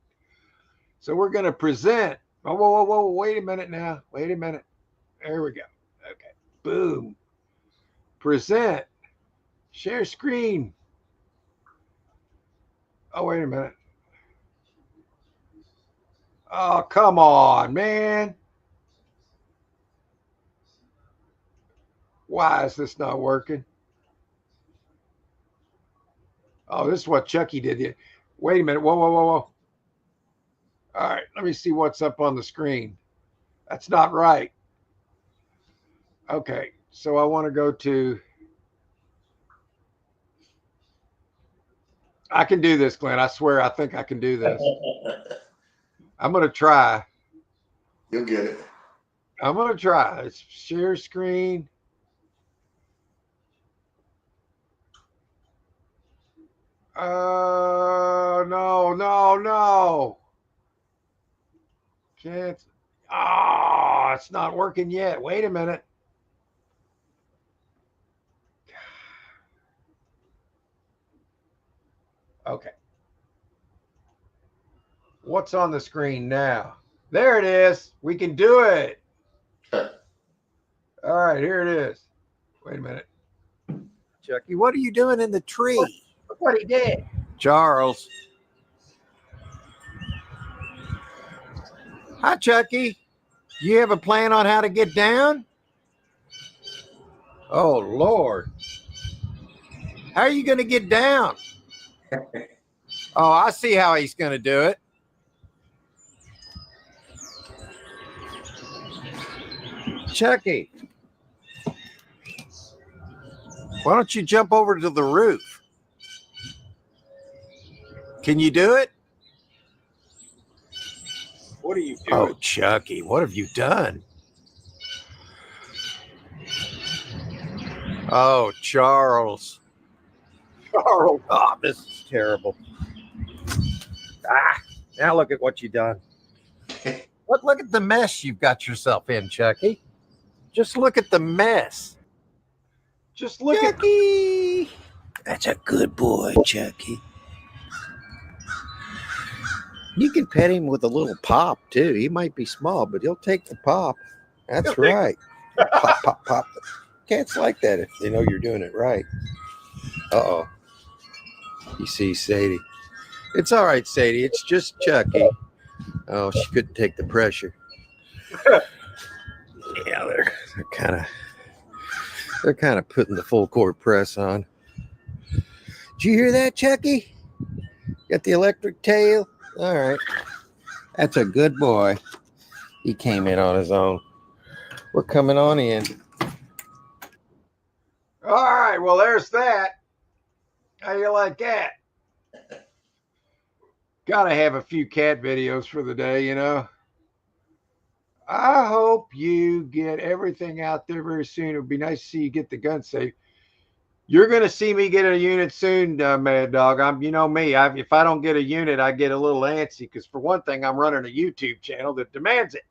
So we're going to present. Whoa. Wait a minute now. Wait a minute. There we go. Okay. Boom. Present. Share screen. Oh, wait a minute. Oh, come on, man. Why is this not working? Oh, this is what Chucky did. Wait a minute. Whoa. All right. Let me see what's up on the screen. That's not right. Okay. So I want to go to. I can do this, Glenn. I swear, I think I can do this. I'm going to try. You'll get it. I'm going to try. It's share screen. No. Can't. Oh, it's not working yet. Wait a minute. Okay. What's on the screen now? There it is. We can do it. All right, here it is. Wait a minute. Chucky, what are you doing in the tree? Look what he did. Charles. Hi, Chucky. You have a plan on how to get down? Oh, Lord. How are you going to get down? Oh, I see how he's going to do it. Chucky, why don't you jump over to the roof? Can you do it? What are you doing? Oh, Chucky, what have you done? Oh, Charles. Charles. Oh, this is terrible. Ah, now look at what you've done. Look at the mess you've got yourself in, Chucky. Just look at the mess. Just look Chucky! That's a good boy, Chucky. You can pet him with a little pop, too. He might be small, but he'll take the pop. That's right. Pop, pop, pop. Cats like that if they know you're doing it right. Uh-oh. You see Sadie. It's all right, Sadie. It's just Chucky. Oh, she couldn't take the pressure. Yeah, they're kind of putting the full court press on. Did you hear that, Chucky? Got the electric tail? All right. That's a good boy. He came in on his own. We're coming on in. All right. Well, there's that. How you like that? Gotta have a few cat videos for the day, you know. I hope you get everything out there very soon. It would be nice to see you get the gun safe. You're going to see me get a unit soon, Mad Dog. You know me. If I don't get a unit, I get a little antsy because, for one thing, I'm running a YouTube channel that demands it.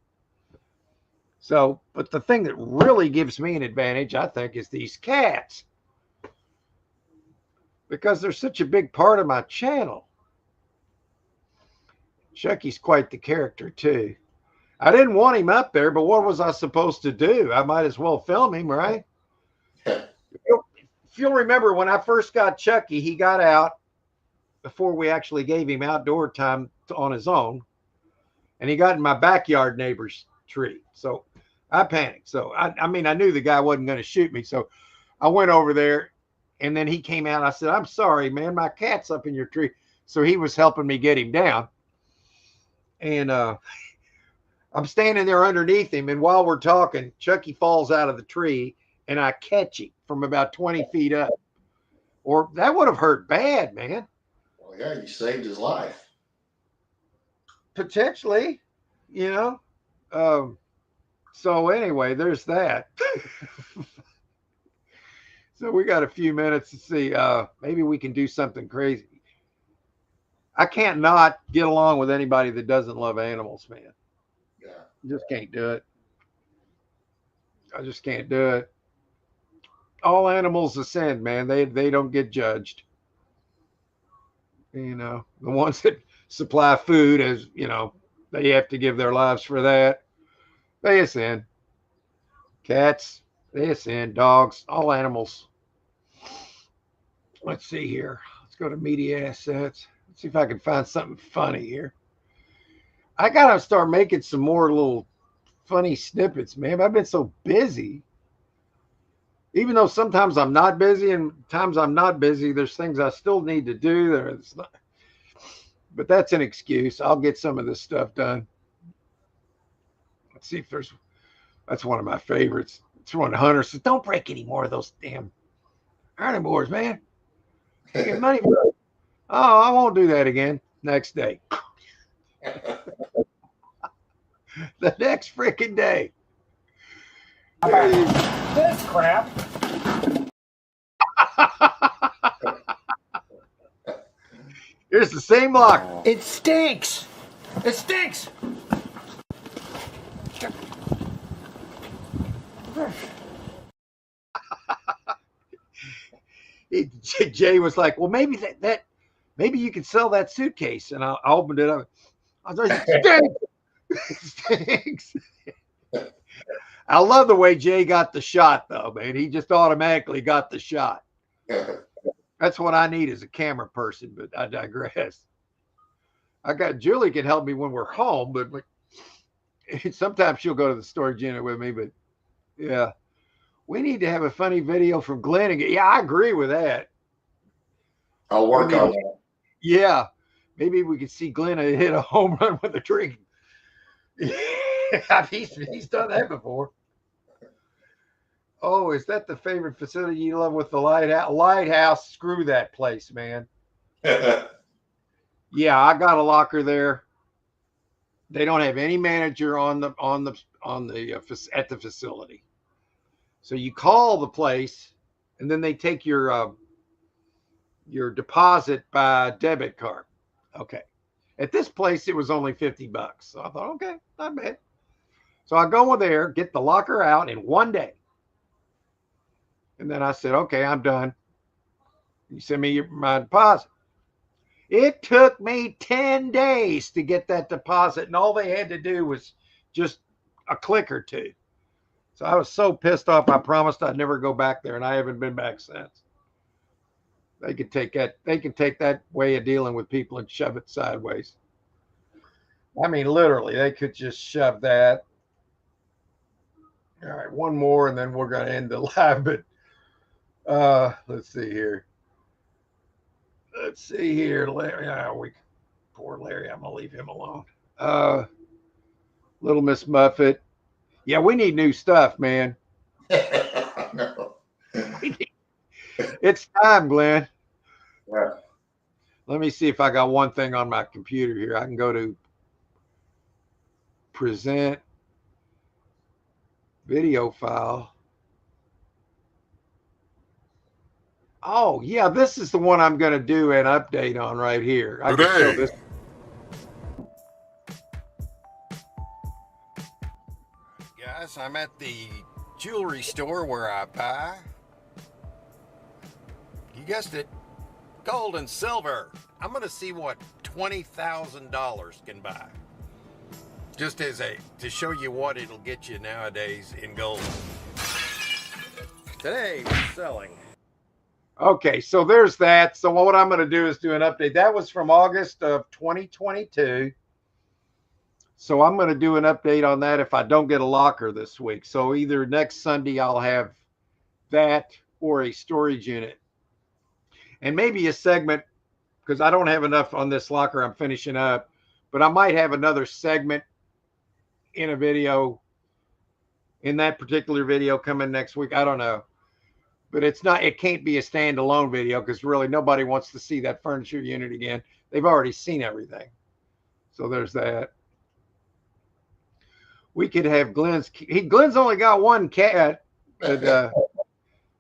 So, but the thing that really gives me an advantage, I think, is these cats, because they're such a big part of my channel. Chucky's quite the character too. I didn't want him up there, but what was I supposed to do? I might as well film him, right? If you'll remember, when I first got Chucky, he got out before we actually gave him outdoor time on his own, and he got in my backyard neighbor's tree. So I panicked. So I mean, I knew the guy wasn't going to shoot me, so I went over there, and then he came out. I said, "I'm sorry, man, my cat's up in your tree." So he was helping me get him down, and I'm standing there underneath him, and while we're talking, Chucky falls out of the tree, and I catch him from about 20 feet up. Or that would have hurt bad, man. Well, yeah, you saved his life. Potentially, you know. So anyway, there's that. So we got a few minutes to see. Maybe we can do something crazy. I can't not get along with anybody that doesn't love animals, man. Yeah. Just can't do it. I just can't do it. All animals ascend, man. They don't get judged. You know, the ones that supply food, as you know, they have to give their lives for that. They ascend. Cats, they ascend. Dogs, all animals. Let's see here. Let's go to media assets. Let's see if I can find something funny here. I gotta start making some more little funny snippets, man. I've been so busy. Even though sometimes I'm not busy and times I'm not busy, there's things I still need to do. But that's an excuse. I'll get some of this stuff done. Let's see if that's one of my favorites. It's one Hunter says, "Don't break any more of those damn carnivores, man. You get money for it." Oh, I won't do that again. Next day. The next freaking day. This crap. Here's the same lock. It stinks. It stinks. Jay was like, "Well, maybe maybe you could sell that suitcase." And I opened it up. I was like, "It stinks." I love the way Jay got the shot, though, man. He just automatically got the shot. That's what I need as a camera person, but I digress. Julie can help me when we're home, but sometimes she'll go to the storage unit with me, but yeah, we need to have a funny video from Glenn again. Yeah, I agree with that. I'll work on that. Yeah, maybe we could see Glenn hit a home run with a drink. He's done that before. Oh, is that the favorite facility you love with the lighthouse? Lighthouse, screw that place, man. Yeah, I got a locker there. They don't have any manager at the facility. So you call the place, and then they take your deposit by debit card. Okay. At this place, it was only $50. So I thought, okay, not bad. So I go there, get the locker out in one day. And then I said, okay, I'm done. You send me my deposit. It took me 10 days to get that deposit, and all they had to do was just a click or two. So I was so pissed off, I promised I'd never go back there, and I haven't been back since. They can take that way of dealing with people and shove it sideways. I mean, literally, they could just shove that. All right, one more, and then we're going to end the live. But let's see here. Larry. Poor Larry. I'm going to leave him alone. Little Miss Muffet. Yeah, we need new stuff, man. No. It's time, Glenn. Yeah. Let me see if I got one thing on my computer here. I can go to present video file. Oh, yeah, this is the one I'm going to do an update on right here. I can show this. Guys, I'm at the jewelry store where I buy, you guessed it, gold and silver. I'm going to see what $20,000 can buy. Just to show you what it'll get you nowadays in gold. Today we're selling. Okay, so there's that. So what I'm going to do is do an update. That was from August of 2022. So I'm going to do an update on that if I don't get a locker this week. So either next Sunday I'll have that or a storage unit. And maybe a segment, because I don't have enough on this locker I'm finishing up, but I might have another segment in a video, in that particular video coming next week. I don't know. But it can't be a standalone video because really nobody wants to see that furniture unit again. They've already seen everything. So there's that. We could have Glenn's only got one cat, but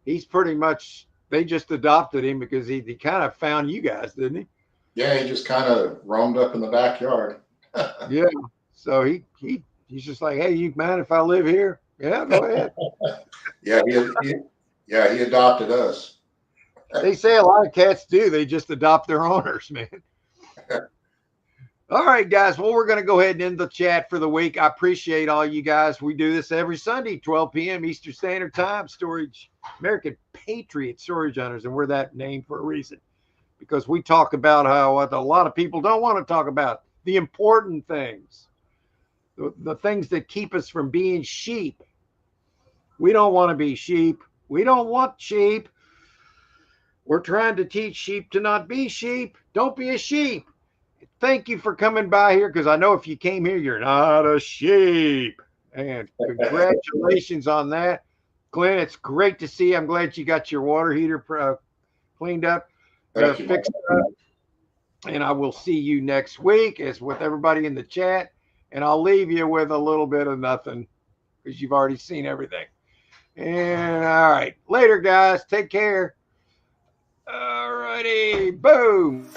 he's pretty much, they just adopted him because he kind of found you guys, didn't he? Yeah, he just kind of roamed up in the backyard. Yeah. So he's just like, hey, you mind if I live here? Yeah, go ahead. Yeah, he adopted us. They say a lot of cats do. They just adopt their owners, man. All right, guys. Well, we're going to go ahead and end the chat for the week. I appreciate all you guys. We do this every Sunday, 12 p.m. Eastern Standard Time. American Patriot Storage Hunters, and we're that name for a reason, because we talk about how a lot of people don't want to talk about, the important things, the things that keep us from being sheep. We don't want to be sheep. We don't want sheep. We're trying to teach sheep to not be sheep. Don't be a sheep. Thank you for coming by here, because I know if you came here, you're not a sheep. And congratulations on that. Glenn, it's great to see you. I'm glad you got your water heater cleaned up, fixed up. And I will see you next week, as with everybody in the chat. And I'll leave you with a little bit of nothing, because you've already seen everything. And all right, later, guys. Take care. All righty, boom.